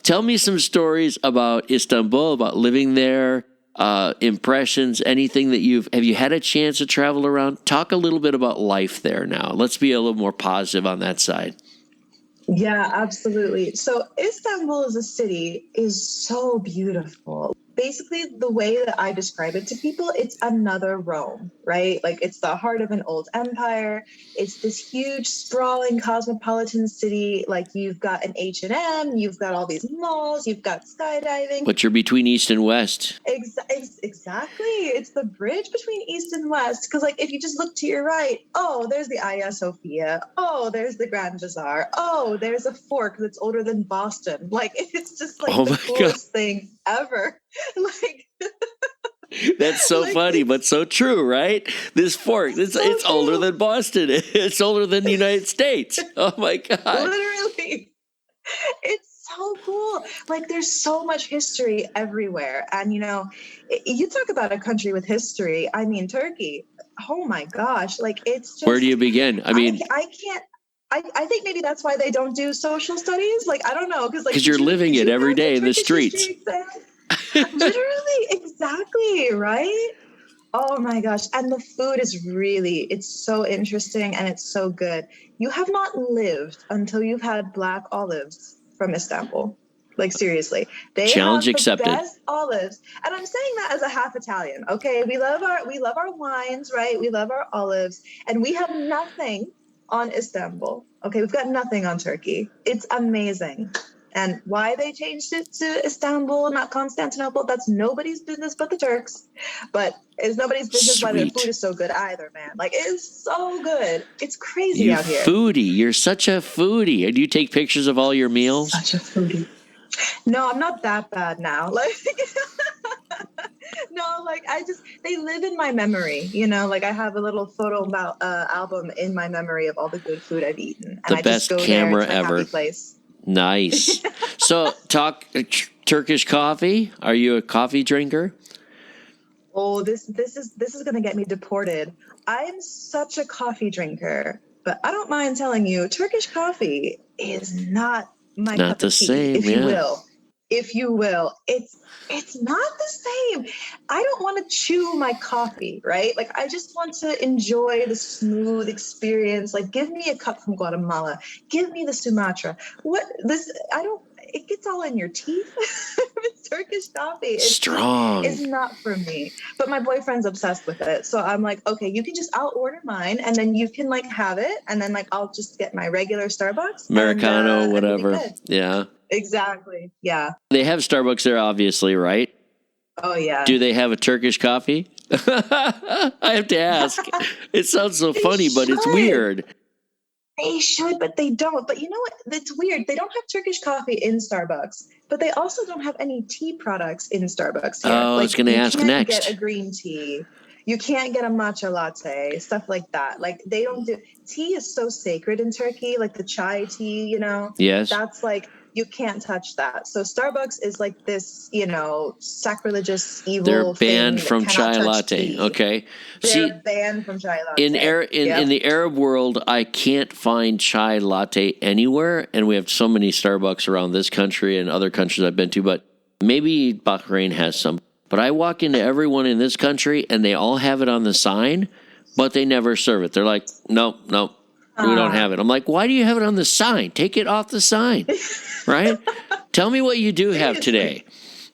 Tell me some stories about Istanbul, about living there, impressions, anything that have you had a chance to travel around? Talk a little bit about life there now. Let's be a little more positive on that side. Yeah, absolutely. So Istanbul as a city is so beautiful. Basically, the way that I describe it to people, it's another Rome, right? Like it's the heart of an old empire. It's this huge, sprawling, cosmopolitan city. Like you've got an H&M, you've got all these malls, you've got skydiving. But you're between East and West. Exactly. It's the bridge between East and West. Because like if you just look to your right, oh, there's the Hagia Sophia. Oh, there's the Grand Bazaar. Oh, there's a fort that's older than Boston. Like it's just like the coolest thing ever. Like that's so funny, but so true, right? This fort, it's older than Boston. It's older than the United States. Oh my God. Literally. It's so cool. Like there's so much history everywhere. And you talk about a country with history. I mean, Turkey. Oh my gosh. Like it's just... Where do you begin? I mean, I can't... I think maybe that's why they don't do social studies. Like, I don't know. Because you're living it every day in the streets. Literally, exactly, right? Oh my gosh. And the food is it's so interesting and it's so good. You have not lived until you've had black olives from Istanbul. Like seriously, they Challenge have the accepted. Best olives. And I'm saying that as a half Italian. Okay. We love our wines, right? We love our olives, and we have nothing on Istanbul. Okay. We've got nothing on Turkey. It's amazing. And why they changed it to Istanbul, not Constantinople, that's nobody's business but the Turks. But it's nobody's business why their food is so good either, man. Like, it's so good. It's crazy out here. Foodie. You're such a foodie. Do you take pictures of all your meals? Such a foodie. No, I'm not that bad now. Like, no, like they live in my memory, like I have a little photo album in my memory of all the good food I've eaten. And the best camera ever. Happy place. Nice. So talk Turkish coffee. Are you a coffee drinker? Oh, this is going to get me deported. I am such a coffee drinker, but I don't mind telling you, Turkish coffee is not my Not cup the of tea, same, if you yeah. will. If you will, it's not the same. I don't want to chew my coffee, right? Like I just want to enjoy the smooth experience. Like give me a cup from Guatemala, give me the Sumatra. What this? I don't. It gets all in your teeth. It's Turkish coffee. Strong. It's not for me. But my boyfriend's obsessed with it. So I'm like, okay, I'll order mine and then you can like have it. And then like, I'll just get my regular Starbucks. Americano, and we'll be whatever. good. Yeah. Exactly. Yeah. They have Starbucks there, obviously, right? Oh, yeah. Do they have a Turkish coffee? I have to ask. It sounds so funny, but it's weird. They should, but they don't. But you know what? It's weird. They don't have Turkish coffee in Starbucks, but they also don't have any tea products in Starbucks here. Oh, I was going to ask You can't next. get a green tea. You can't get a matcha latte, stuff like that. Like they don't do tea is so sacred in Turkey, like the chai tea, you know? Yes. That's like you can't touch that. So Starbucks is like this, sacrilegious evil They're thing banned from chai latte. tea. Okay. They're banned from chai latte. In the Arab world, I can't find chai latte anywhere, and we have so many Starbucks around this country and other countries I've been to, but maybe Bahrain has some. But I walk into everyone in this country, and they all have it on the sign, but they never serve it. They're like, nope, we don't have it. I'm like, why do you have it on the sign? Take it off the sign, right? Tell me what you do have today.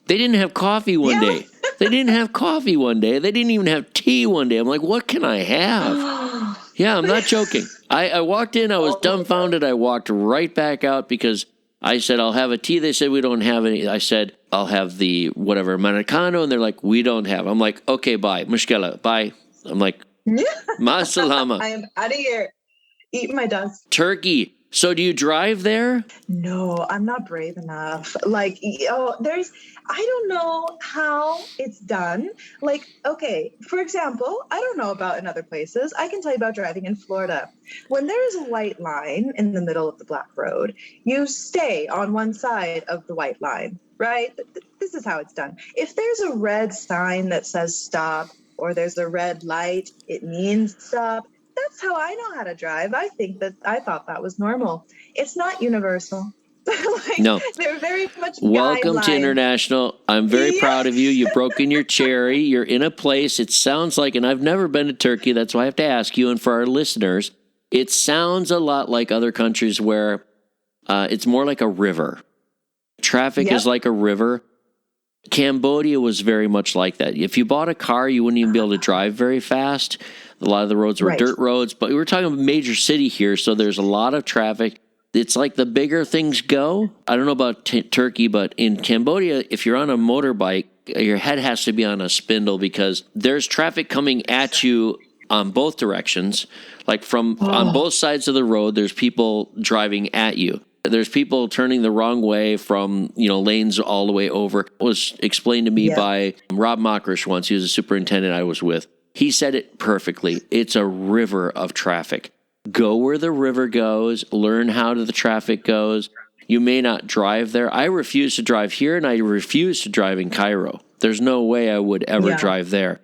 They didn't have coffee one day. They didn't have coffee one day. They didn't even have tea one day. I'm like, what can I have? Yeah, I'm not joking. I walked in. I was dumbfounded. I walked right back out because I said, I'll have a tea. They said, we don't have any. I said, I'll have the whatever, Americano. And they're like, we don't have. I'm like, okay, bye. Mushkela, bye. I'm like, ma salama. I am out of here. Eat my dust. Turkey. So do you drive there? No, I'm not brave enough. Like, I don't know how it's done. Like, okay, for example, I don't know about in other places. I can tell you about driving in Florida. When there is a white line in the middle of the black road, you stay on one side of the white line, right? This is how it's done. If there's a red sign that says stop or there's a red light, it means stop. That's how I know how to drive. I thought that was normal. It's not universal. No. They're very much Welcome to International. I'm very proud of you. You've broken your cherry. You're in a place. It sounds like, and I've never been to Turkey. That's why I have to ask you. And for our listeners, it sounds a lot like other countries where it's more like a river. Traffic is like a river. Cambodia was very much like that. If you bought a car, you wouldn't even be able to drive very fast. A lot of the roads were dirt roads, but we were talking about a major city here, so there's a lot of traffic. It's like the bigger things go. I don't know about Turkey, but in Cambodia, if you're on a motorbike, your head has to be on a spindle because there's traffic coming at you on both directions. Like on both sides of the road, there's people driving at you. There's people turning the wrong way from, lanes all the way over. It was explained to me by Rob Mockrish once. He was a superintendent I was with. He said it perfectly. It's a river of traffic. Go where the river goes. Learn how the traffic goes. You may not drive there. I refuse to drive here, and I refuse to drive in Cairo. There's no way I would ever drive there.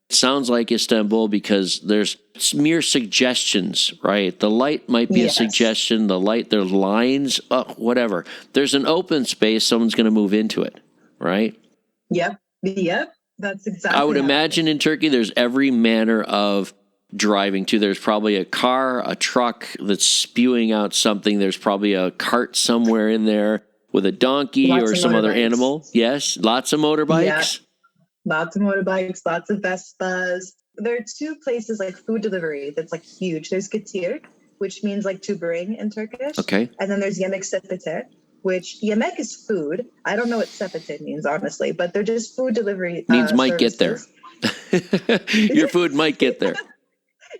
It sounds like Istanbul because there's mere suggestions, right? The light might be a suggestion. There's lines, whatever. There's an open space. Someone's going to move into it, right? Yep. That's exactly. I would imagine in Turkey there's every manner of driving too. There's probably a car, a truck that's spewing out something. There's probably a cart somewhere in there with a donkey or some other animal. Yes, lots of motorbikes. Yeah. Lots of motorbikes, lots of Vespas. There are two places like food delivery that's like huge. There's Getir, which means like to bring in Turkish. Okay. And then there's Yemek Sepeti, which Yemek is food. I don't know what Sepeti means, honestly, but they're just food delivery. Means might get there. Your food might get there.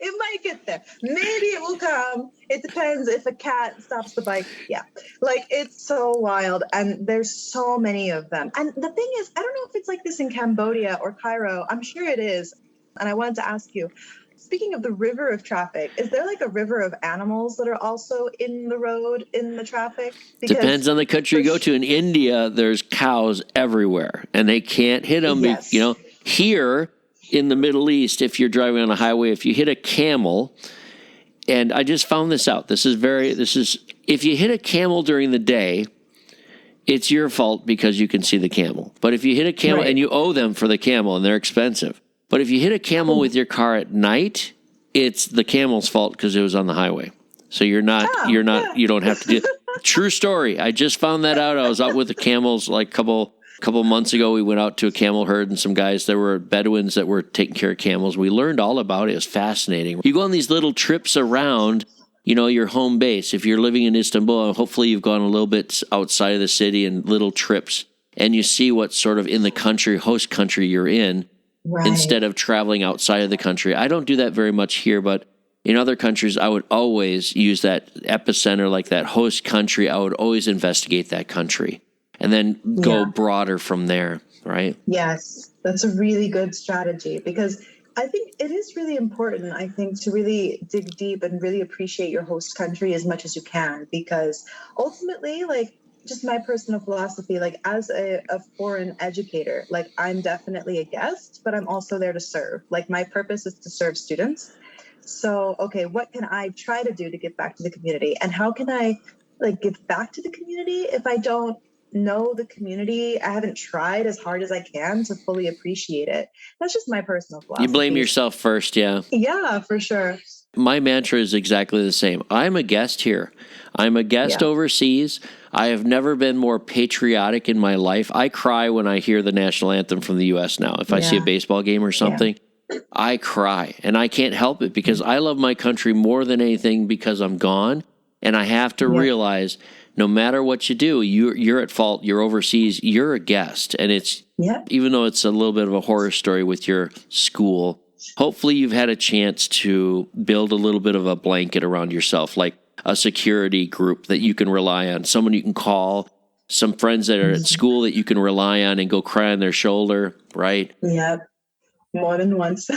It might get there. Maybe it will come. It depends if a cat stops the bike. Yeah. Like, it's so wild. And there's so many of them. And the thing is, I don't know if it's like this in Cambodia or Cairo. I'm sure it is. And I wanted to ask you, speaking of the river of traffic, is there like a river of animals that are also in the road, in the traffic? Because depends on the country you go to. In India, there's cows everywhere. And they can't hit them. Yes. Here, in the Middle East, if you're driving on a highway, if you hit a camel, and I just found this out. If you hit a camel during the day, it's your fault because you can see the camel. But if you hit a camel and you owe them for the camel and they're expensive. But if you hit a camel with your car at night, it's the camel's fault because it was on the highway. So you don't have to do it. True story. I just found that out. I was out with the camels like a couple months ago. We went out to a camel herd and some guys, there were Bedouins that were taking care of camels. We learned all about it. It was fascinating. You go on these little trips around, your home base. If you're living in Istanbul, hopefully you've gone a little bit outside of the city and little trips, and you see what's sort of in the country, host country you're in, instead of traveling outside of the country. I don't do that very much here, but in other countries, I would always use that epicenter, like that host country. I would always investigate that country and then go broader from there, right? Yes, that's a really good strategy, because I think it is really important, to really dig deep and really appreciate your host country as much as you can, because ultimately, just my personal philosophy, as a foreign educator, I'm definitely a guest, but I'm also there to serve. My purpose is to serve students. So, okay, what can I try to do to give back to the community? And how can I give back to the community if I don't know the community? I haven't tried as hard as I can to fully appreciate it. That's just my personal philosophy. You blame yourself first, yeah. Yeah, for sure. My mantra is exactly the same. I'm a guest here. I'm a guest overseas. I have never been more patriotic in my life. I cry when I hear the national anthem from the U.S. now. If I see a baseball game or something, I cry, and I can't help it because I love my country more than anything because I'm gone, and I have to realize no matter what you do, you're at fault, you're overseas, you're a guest, and it's even though it's a little bit of a horror story with your school, hopefully you've had a chance to build a little bit of a blanket around yourself, like a security group that you can rely on, someone you can call, some friends that are at school that you can rely on and go cry on their shoulder, right? Yep. More than once.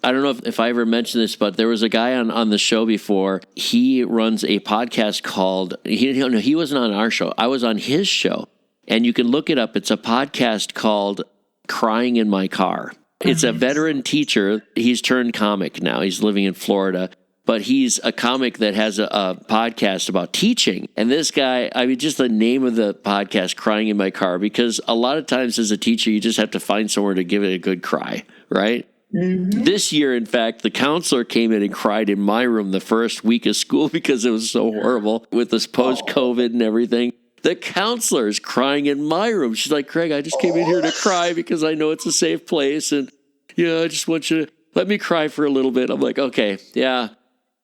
I don't know if I ever mentioned this, but there was a guy on the show before. He runs a podcast called, he wasn't on our show. I was on his show. And you can look it up. It's a podcast called Crying in My Car. It's a veteran teacher. He's turned comic now. He's living in Florida. But he's a comic that has a podcast about teaching. And this guy, just the name of the podcast, Crying in My Car, because a lot of times as a teacher, you just have to find somewhere to give it a good cry, right? Mm-hmm. This year, in fact, the counselor came in and cried in my room the first week of school because it was so horrible with this post-COVID and everything. The counselor is crying in my room. She's like, Craig, I just came in here to cry because I know it's a safe place. And, I just want you to let me cry for a little bit. I'm like, okay, yeah.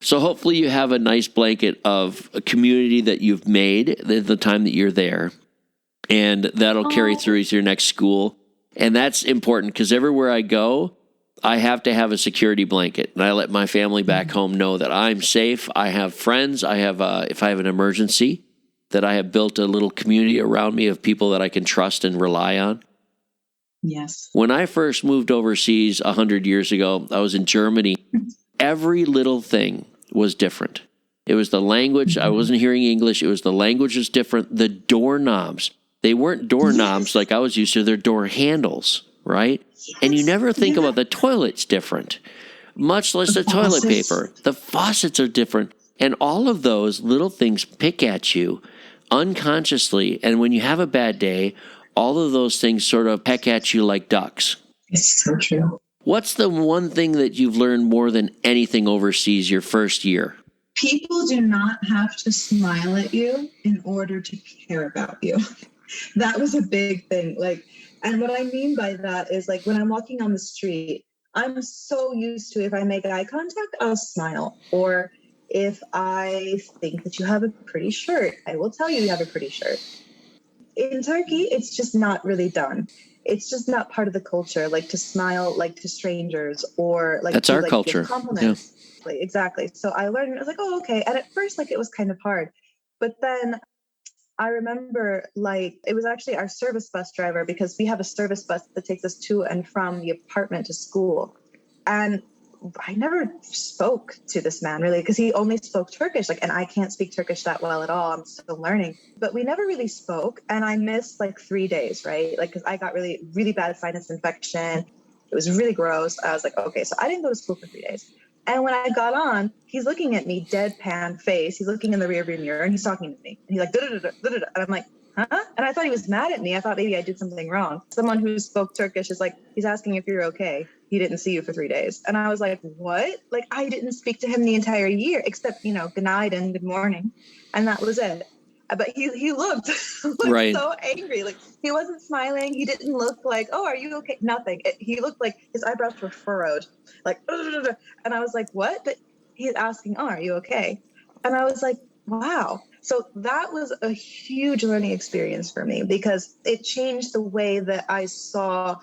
So hopefully you have a nice blanket of a community that you've made at the time that you're there, and that'll carry through to your next school. And that's important because everywhere I go, I have to have a security blanket, and I let my family back home know that I'm safe. I have friends. I have, if I have an emergency, that I have built a little community around me of people that I can trust and rely on. Yes. When I first moved overseas 100 years ago, I was in Germany. Every little thing was different. It was the language. I wasn't hearing English. It was the language was different. The doorknobs, they weren't doorknobs like I was used to. They're door handles, right? Yes. And you never think about the toilet's different, much less the toilet paper. The faucets are different. And all of those little things pick at you unconsciously. And when you have a bad day, all of those things sort of peck at you like ducks. It's so true. What's the one thing that you've learned more than anything overseas your first year? People do not have to smile at you in order to care about you. That was a big thing. And what I mean by that is when I'm walking on the street, I'm so used to if I make eye contact, I'll smile. Or if I think that you have a pretty shirt, I will tell you have a pretty shirt. In Turkey, it's just not really done. It's just not part of the culture, to smile, to strangers or that's our culture. Give compliments. Yeah. Exactly. So I learned, I was like, oh, okay. And at first, it was kind of hard. But then I remember, it was actually our service bus driver, because we have a service bus that takes us to and from the apartment to school. And I never spoke to this man really, because he only spoke Turkish, and I can't speak Turkish that well at all. I'm still learning, but we never really spoke. And I missed 3 days, right? Because I got really, really bad sinus infection. It was really gross. I was like, okay, so I didn't go to school for 3 days. And when I got on, he's looking at me, deadpan face. He's looking in the rearview mirror and he's talking to me. And he's like, da-da-da-da-da-da. And I'm like, huh? And I thought he was mad at me. I thought maybe I did something wrong. Someone who spoke Turkish is like, he's asking if you're okay. He didn't see you for 3 days. And I was like, what? Like, I didn't speak to him the entire year, except, good night and good morning. And that was it. But he looked, Right. so angry. Like, he wasn't smiling. He didn't look like, oh, are you okay? Nothing. He looked like his eyebrows were furrowed. Like, and I was like, what? But he's asking, oh, are you okay? And I was like, wow. So that was a huge learning experience for me because it changed the way that I saw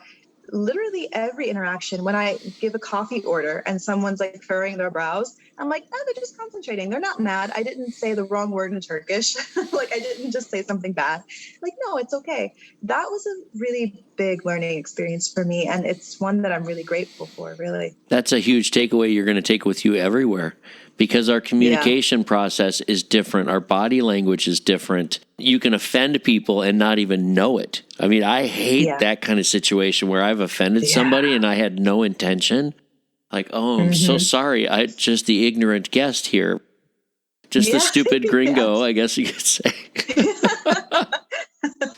literally every interaction. When I give a coffee order and someone's like furrowing their brows, I'm like, no, they're just concentrating. They're not mad. I didn't say the wrong word in Turkish. Like, I didn't just say something bad. Like, no, it's okay. That was a really big learning experience for me. And it's one that I'm really grateful for, really. That's a huge takeaway you're going to take with you everywhere because our communication process is different. Our body language is different. You can offend people and not even know it. I mean, I hate that kind of situation where I've offended somebody and I had no intention. Like, oh, I'm so sorry. I just the ignorant guest here. Just the stupid gringo, I guess you could say.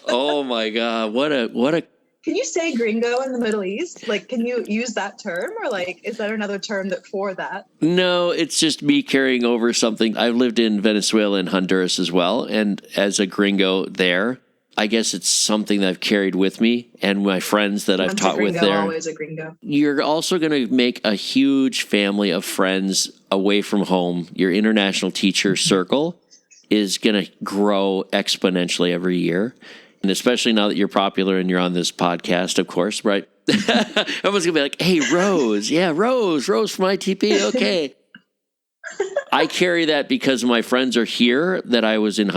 Oh my God. What a Can you say gringo in the Middle East? Like, can you use that term, or like, is there another term for that? No, it's just me carrying over something. I've lived in Venezuela and Honduras as well. And as a gringo there, I guess it's something that I've carried with me and my friends that I've taught with there. Always a gringo. You're also going to make a huge family of friends away from home. Your international teacher circle is going to grow exponentially every year. And especially now that you're popular and you're on this podcast, of course, right? Everyone's going to be like, hey, Rose. Yeah, Rose from ITP. Okay. I carry that because my friends are here that I was in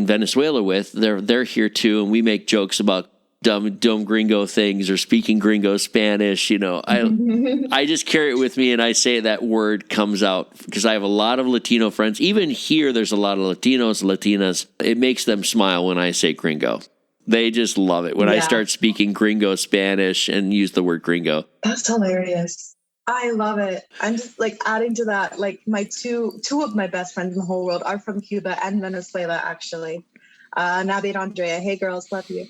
Venezuela with. They're here too, and we make jokes about dumb gringo things or speaking gringo Spanish. I just carry it with me, and I say that word comes out because I have a lot of Latino friends. Even here, there's a lot of Latinos, Latinas. It makes them smile when I say gringo. They just love it when I start speaking gringo Spanish and use the word gringo. That's hilarious. I love it. I'm just like adding to that. Like, my two of my best friends in the whole world are from Cuba and Venezuela, actually. Nabi and Andrea, hey girls, love you.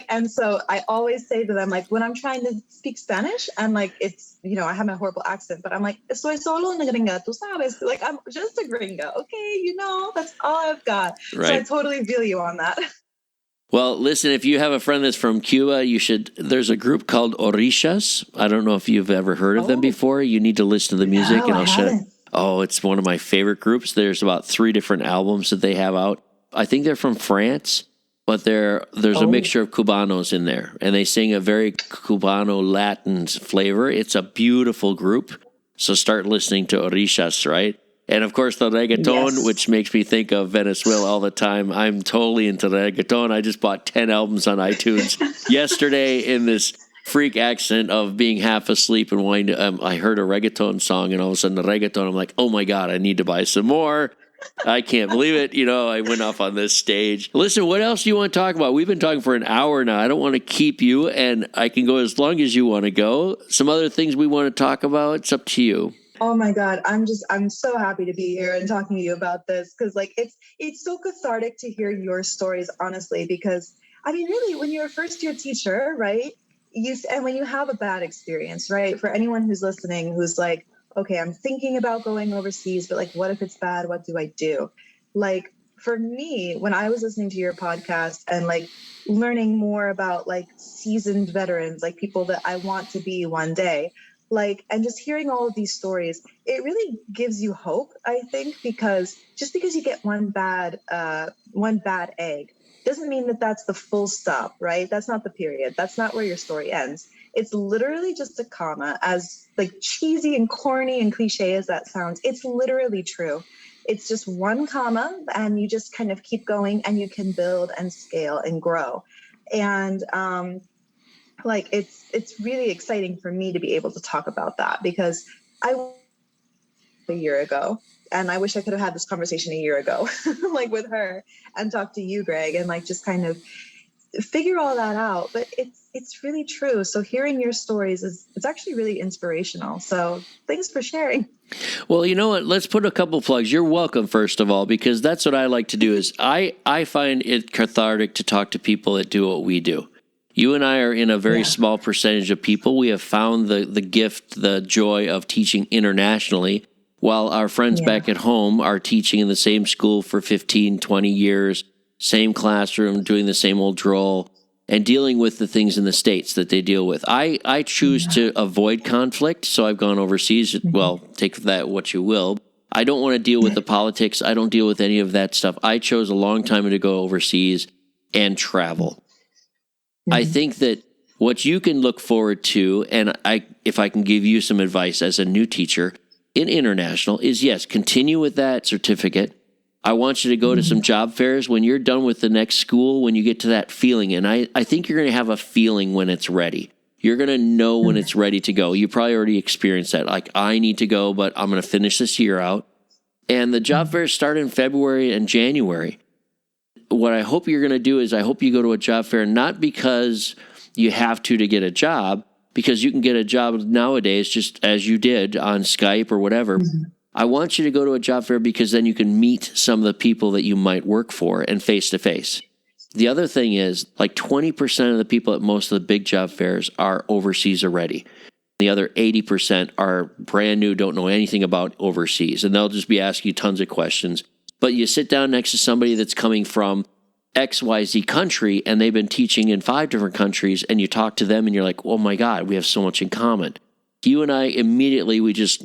And so I always say to them, like, when I'm trying to speak Spanish and like, it's, I have a horrible accent, but I'm like, soy solo una gringa, tú sabes, like, I'm just a gringa. Okay. That's all I've got. Right. So I totally feel you on that. Well, listen, if you have a friend that's from Cuba, there's a group called Orishas. I don't know if you've ever heard of them before. You need to listen to the music and I'll show you. Oh, it's one of my favorite groups. There's about 3 different albums that they have out. I think they're from France, but there's a mixture of Cubanos in there. And they sing a very Cubano Latin flavor. It's a beautiful group. So start listening to Orishas, right? And of course, the reggaeton, which makes me think of Venezuela all the time. I'm totally into reggaeton. I just bought 10 albums on iTunes yesterday in this freak accent of being half asleep and wanting to. I heard a reggaeton song, and all of a sudden the reggaeton, I'm like, oh my God, I need to buy some more. I can't believe it. I went off on this stage. Listen, what else do you want to talk about? We've been talking for an hour now. I don't want to keep you, and I can go as long as you want to go. Some other things we want to talk about, it's up to you. Oh my God, I'm so happy to be here and talking to you about this because like it's so cathartic to hear your stories, honestly, because I mean, really, when you're a first-year teacher, right? And when you have a bad experience, right? For anyone who's listening, who's like, okay, I'm thinking about going overseas, but like, what if it's bad? What do I do? Like, for me, when I was listening to your podcast and like learning more about like seasoned veterans, like people that I want to be one day, like, and just hearing all of these stories, it really gives you hope, I think, because just because you get one bad egg doesn't mean that that's the full stop, right? That's not the period. That's not where your story ends. It's literally just a comma. As like cheesy and corny and cliche as that sounds, it's literally true. It's just one comma, and you just kind of keep going, and you can build and scale and grow. And like it's really exciting for me to be able to talk about that because a year ago, and I wish I could have had this conversation a year ago, like with her, and talk to you, Greg, and like just kind of figure all that out. But it's really true. So hearing your stories it's actually really inspirational. So thanks for sharing. Well, you know what? Let's put a couple plugs. You're welcome, first of all, because that's what I like to do is I find it cathartic to talk to people that do what we do. You and I are in a very small percentage of people. We have found the gift, the joy of teaching internationally, while our friends back at home are teaching in the same school for 15, 20 years, same classroom, doing the same old role, and dealing with the things in the States that they deal with. I choose to avoid conflict, so I've gone overseas. Well, take that what you will. I don't want to deal with the politics. I don't deal with any of that stuff. I chose a long time to go overseas and travel. I think that what you can look forward to, and if I can give you some advice as a new teacher in international, is yes, continue with that certificate. I want you to go to some job fairs. When you're done with the next school, when you get to that feeling, and I think you're going to have a feeling when it's ready. You're going to know when it's ready to go. You probably already experienced that. Like, I need to go, but I'm going to finish this year out. And the job fairs start in February and January. What I hope you're going to do is I hope you go to a job fair, not because you have to get a job, because you can get a job nowadays just as you did on Skype or whatever. I want you to go to a job fair because then you can meet some of the people that you might work for and face to face. The other thing is like 20% of the people at most of the big job fairs are overseas already. The other 80% are brand new, don't know anything about overseas, and they'll just be asking you tons of questions. But you sit down next to somebody that's coming from XYZ country and they've been teaching in 5 different countries, and you talk to them and you're like, oh my God, we have so much in common. You and I immediately, we just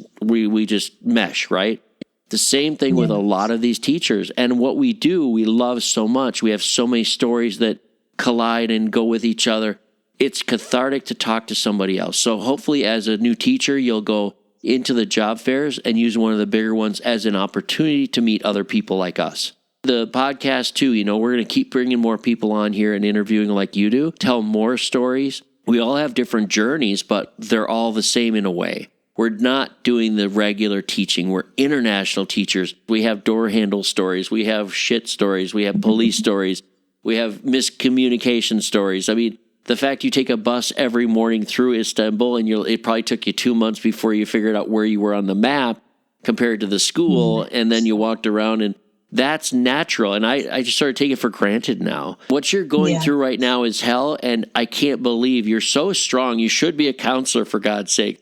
mesh, right? The same thing with a lot of these teachers. And what we do, we love so much. We have so many stories that collide and go with each other. It's cathartic to talk to somebody else. So hopefully as a new teacher, you'll go into the job fairs and use one of the bigger ones as an opportunity to meet other people like us. The podcast too, we're going to keep bringing more people on here and interviewing like you do, tell more stories. We all have different journeys, but they're all the same in a way. We're not doing the regular teaching. We're international teachers. We have door handle stories. We have shit stories. We have police stories. We have miscommunication stories. I mean, the fact you take a bus every morning through Istanbul and it probably took you 2 months before you figured out where you were on the map compared to the school, and then you walked around, and that's natural. And I just sort of take it for granted now. What you're going through right now is hell, and I can't believe you're so strong. You should be a counselor, for God's sake.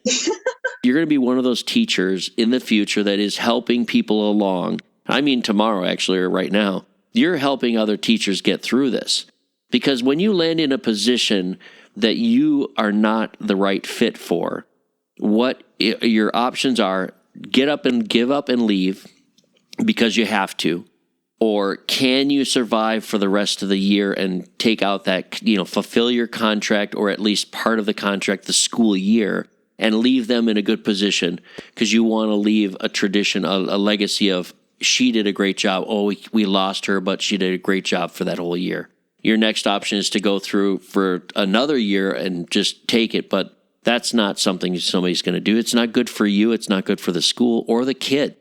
You're going to be one of those teachers in the future that is helping people along. I mean tomorrow, actually, or right now. You're helping other teachers get through this. Because when you land in a position that you are not the right fit for, what your options are, get up and give up and leave because you have to, or can you survive for the rest of the year and take out that, fulfill your contract, or at least part of the contract, the school year, and leave them in a good position because you want to leave a tradition, a legacy of she did a great job. Oh, we lost her, but she did a great job for that whole year. Your next option is to go through for another year and just take it, but that's not something somebody's going to do. It's not good for you. It's not good for the school or the kid.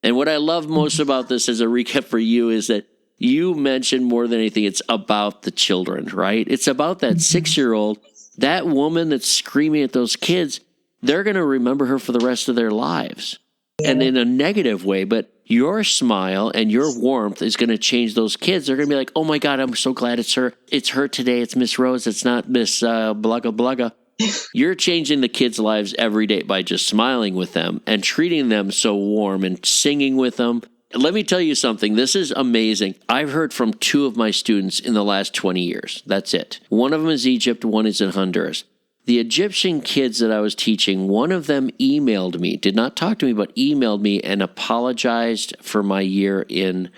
And what I love most about this as a recap for you is that you mentioned more than anything, it's about the children, right? It's about that 6-year-old, that woman that's screaming at those kids. They're going to remember her for the rest of their lives. And in a negative way, but your smile and your warmth is going to change those kids. They're going to be like, oh my God, I'm so glad it's her. It's her today. It's Miss Rose. It's not Miss Blugga Blugga. You're changing the kids' lives every day by just smiling with them and treating them so warm and singing with them. Let me tell you something. This is amazing. I've heard from 2 of my students in the last 20 years. That's it. One of them is Egypt. One is in Honduras. The Egyptian kids that I was teaching, one of them emailed me, did not talk to me, but emailed me and apologized for my year in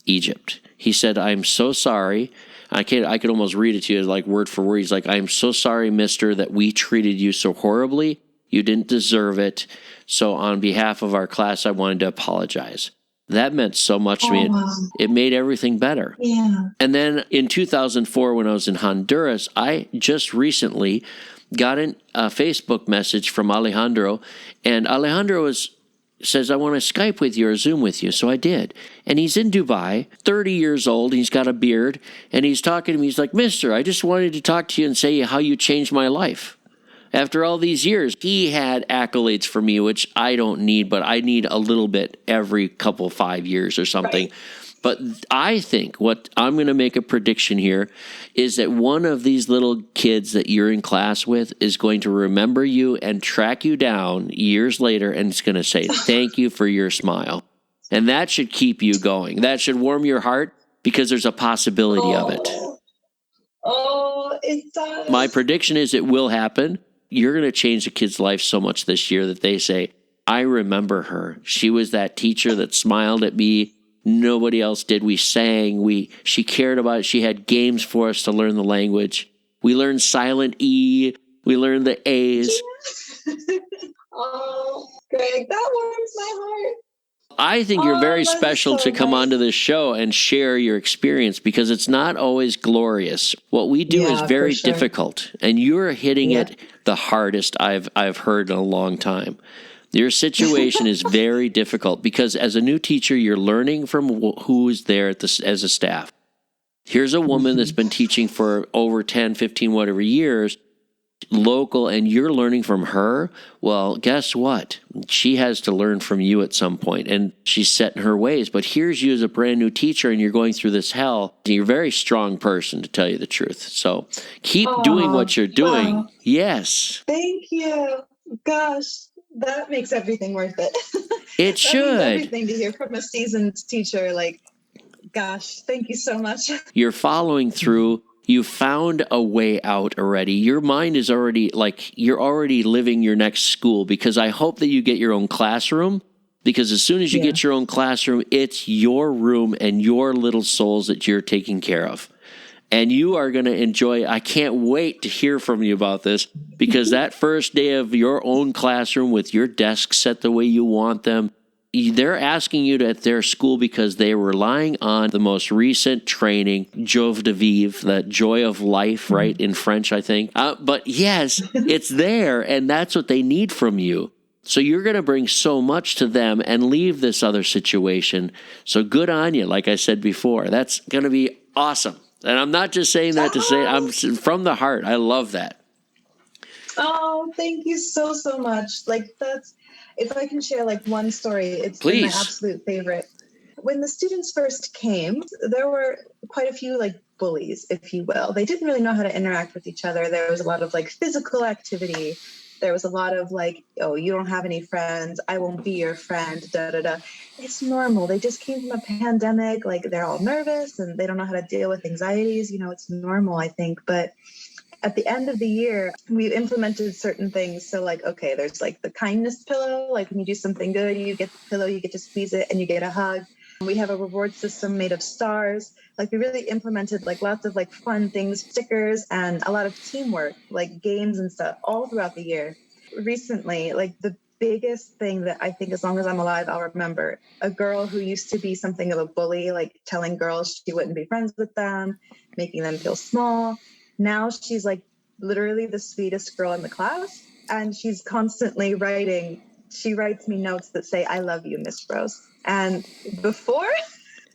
Egypt. He said, I'm so sorry. I could almost read it to you like word for word. He's like, I'm so sorry, mister, that we treated you so horribly. You didn't deserve it. So on behalf of our class, I wanted to apologize. That meant so much to me. Wow. It made everything better. Yeah. And then in 2004, when I was in Honduras, I just recently got a Facebook message from Alejandro. And Alejandro is says, I want to Skype with you or Zoom with you. So I did. And he's in Dubai, 30 years old. He's got a beard. And he's talking to me. He's like, Mister, I just wanted to talk to you and say how you changed my life. After all these years, he had accolades for me, which I don't need, but I need a little bit every couple 5 years or something. Right. But I think what I'm going to make a prediction here is that one of these little kids that you're in class with is going to remember you and track you down years later, and it's going to say, thank you for your smile. And that should keep you going. That should warm your heart because there's a possibility of it. Oh, it does. My prediction is it will happen. You're going to change a kid's life so much this year that they say, I remember her. She was that teacher that smiled at me. Nobody else did. We sang. She cared about it. She had games for us to learn the language. We learned silent E. We learned the A's. Oh, Greg, that warms my heart. I think you're very special to come onto this show and share your experience because it's not always glorious. What we do is very difficult, and you're hitting it the hardest I've heard in a long time. Your situation is very difficult because as a new teacher, you're learning from who's there as a staff. Here's a woman that's been teaching for over 10, 15, whatever years, local, and you're learning from her. Well, guess what? She has to learn from you at some point, and she's set in her ways. But here's you as a brand new teacher, and you're going through this hell. You're a very strong person, to tell you the truth. So keep doing what you're doing. Wow. Yes. Thank you. Gosh. That makes everything worth it. It should. Means everything to hear from a seasoned teacher. Like, gosh, thank you so much. You're following through. You found a way out already. Your mind is already you're already living your next school because I hope that you get your own classroom because as soon as you get your own classroom, it's your room and your little souls that you're taking care of. And you are going to enjoy. I can't wait to hear from you about this because that first day of your own classroom with your desks set the way you want them, they're asking you at their school because they're relying on the most recent training, joie de vivre, that joy of life, right, in French, I think. But yes, it's there, and that's what they need from you. So you're going to bring so much to them and leave this other situation. So good on you, like I said before. That's going to be awesome. And I'm not just saying that to say, I'm from the heart. I love that. Oh, thank you so much. Like that's, if I can share like one story, it's my absolute favorite. When the students first came, there were quite a few like bullies, if you will. They didn't really know how to interact with each other. There was a lot of like physical activity. There was a lot of like, oh, you don't have any friends. I won't be your friend, It's normal. They just came from a pandemic. Like they're all nervous and they don't know how to deal with anxieties. You know, it's normal, I think. But at the end of the year, we've implemented certain things. So like, okay, there's like the kindness pillow. Like when you do something good, you get the pillow, you get to squeeze it and you get a hug. We have a reward system made of stars. Like we really implemented like lots of like fun things, stickers, and a lot of teamwork, like games and stuff all throughout the year. Recently, like the biggest thing that I think as long as I'm alive, I'll remember, a girl who used to be something of a bully, like telling girls she wouldn't be friends with them, making them feel small. Now she's like literally the sweetest girl in the class. And she's constantly writing. She writes me notes that say, I love you, Miss Rose. And before,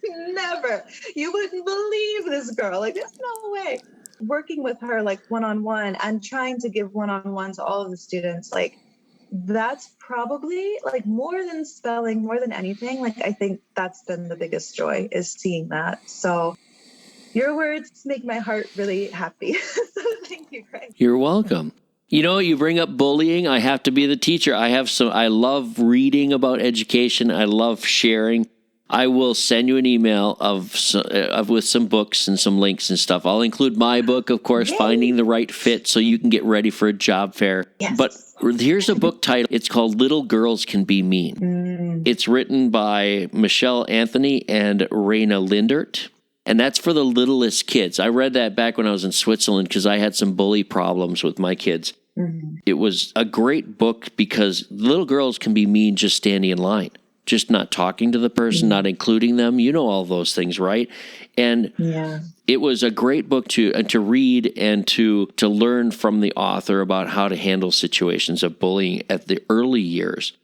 never. You wouldn't believe this girl. Like, there's no way. Working with her, like, one-on-one and trying to give one-on-one to all of the students, like, that's probably, like, more than spelling, more than anything. Like, I think that's been the biggest joy is seeing that. So your words make my heart really happy. So thank you, Greg. You're welcome. You know, you bring up bullying. I have to be the teacher. I love reading about education. I love sharing. I will send you an email with some books and some links and stuff. I'll include my book, of course, Finding the Right Fit, so you can get ready for a job fair. Yes. But here's a book title. It's called Little Girls Can Be Mean. It's written by Michelle Anthony and Raina Lindert. And that's for the littlest kids. I read that back when I was in Switzerland because I had some bully problems with my kids. Mm-hmm. It was a great book because little girls can be mean just standing in line, just not talking to the person, not including them. You know all those things, right? And it was a great book to read and to learn from the author about how to handle situations of bullying at the early years.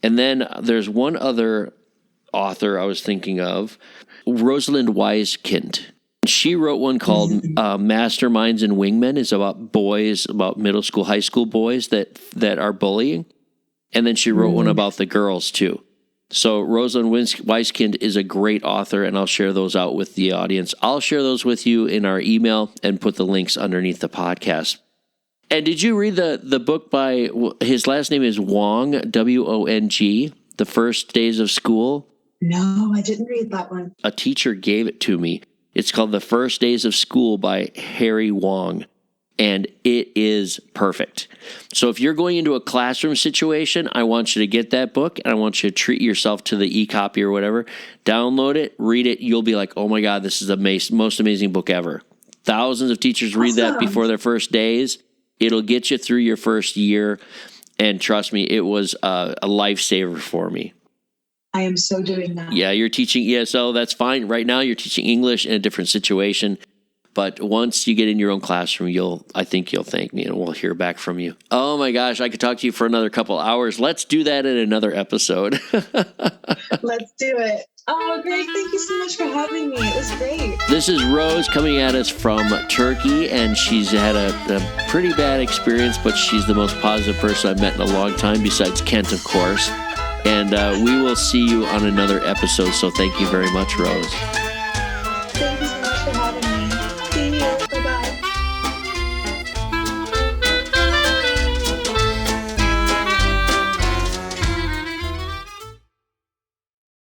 And then there's one other author I was thinking of, Rosalind Wisekind. She wrote one called Masterminds and Wingmen. It's about boys, about middle school, high school boys that are bullying. And then she wrote one about the girls too. So Rosalind Wisekind is a great author, and I'll share those out with the audience. I'll share those with you in our email and put the links underneath the podcast. And did you read the book by, his last name is Wong, W-O-N-G, The First Days of School? No, I didn't read that one. A teacher gave it to me. It's called The First Days of School by Harry Wong, and it is perfect. So if you're going into a classroom situation, I want you to get that book, and I want you to treat yourself to the e-copy or whatever. Download it, read it. You'll be like, oh my God, this is the most amazing book ever. Thousands of teachers read that before their first days. It'll get you through your first year, and trust me, it was a lifesaver for me. I am so doing that. Yeah, you're teaching ESL, that's fine. Right now, you're teaching English in a different situation. But once you get in your own classroom, I think you'll thank me, and we'll hear back from you. Oh my gosh, I could talk to you for another couple hours. Let's do that in another episode. Let's do it. Oh, Greg, thank you so much for having me. It was great. This is Rose coming at us from Turkey, and she's had a pretty bad experience, but she's the most positive person I've met in a long time, besides Kent, of course. And we will see you on another episode, so thank you very much, Rose.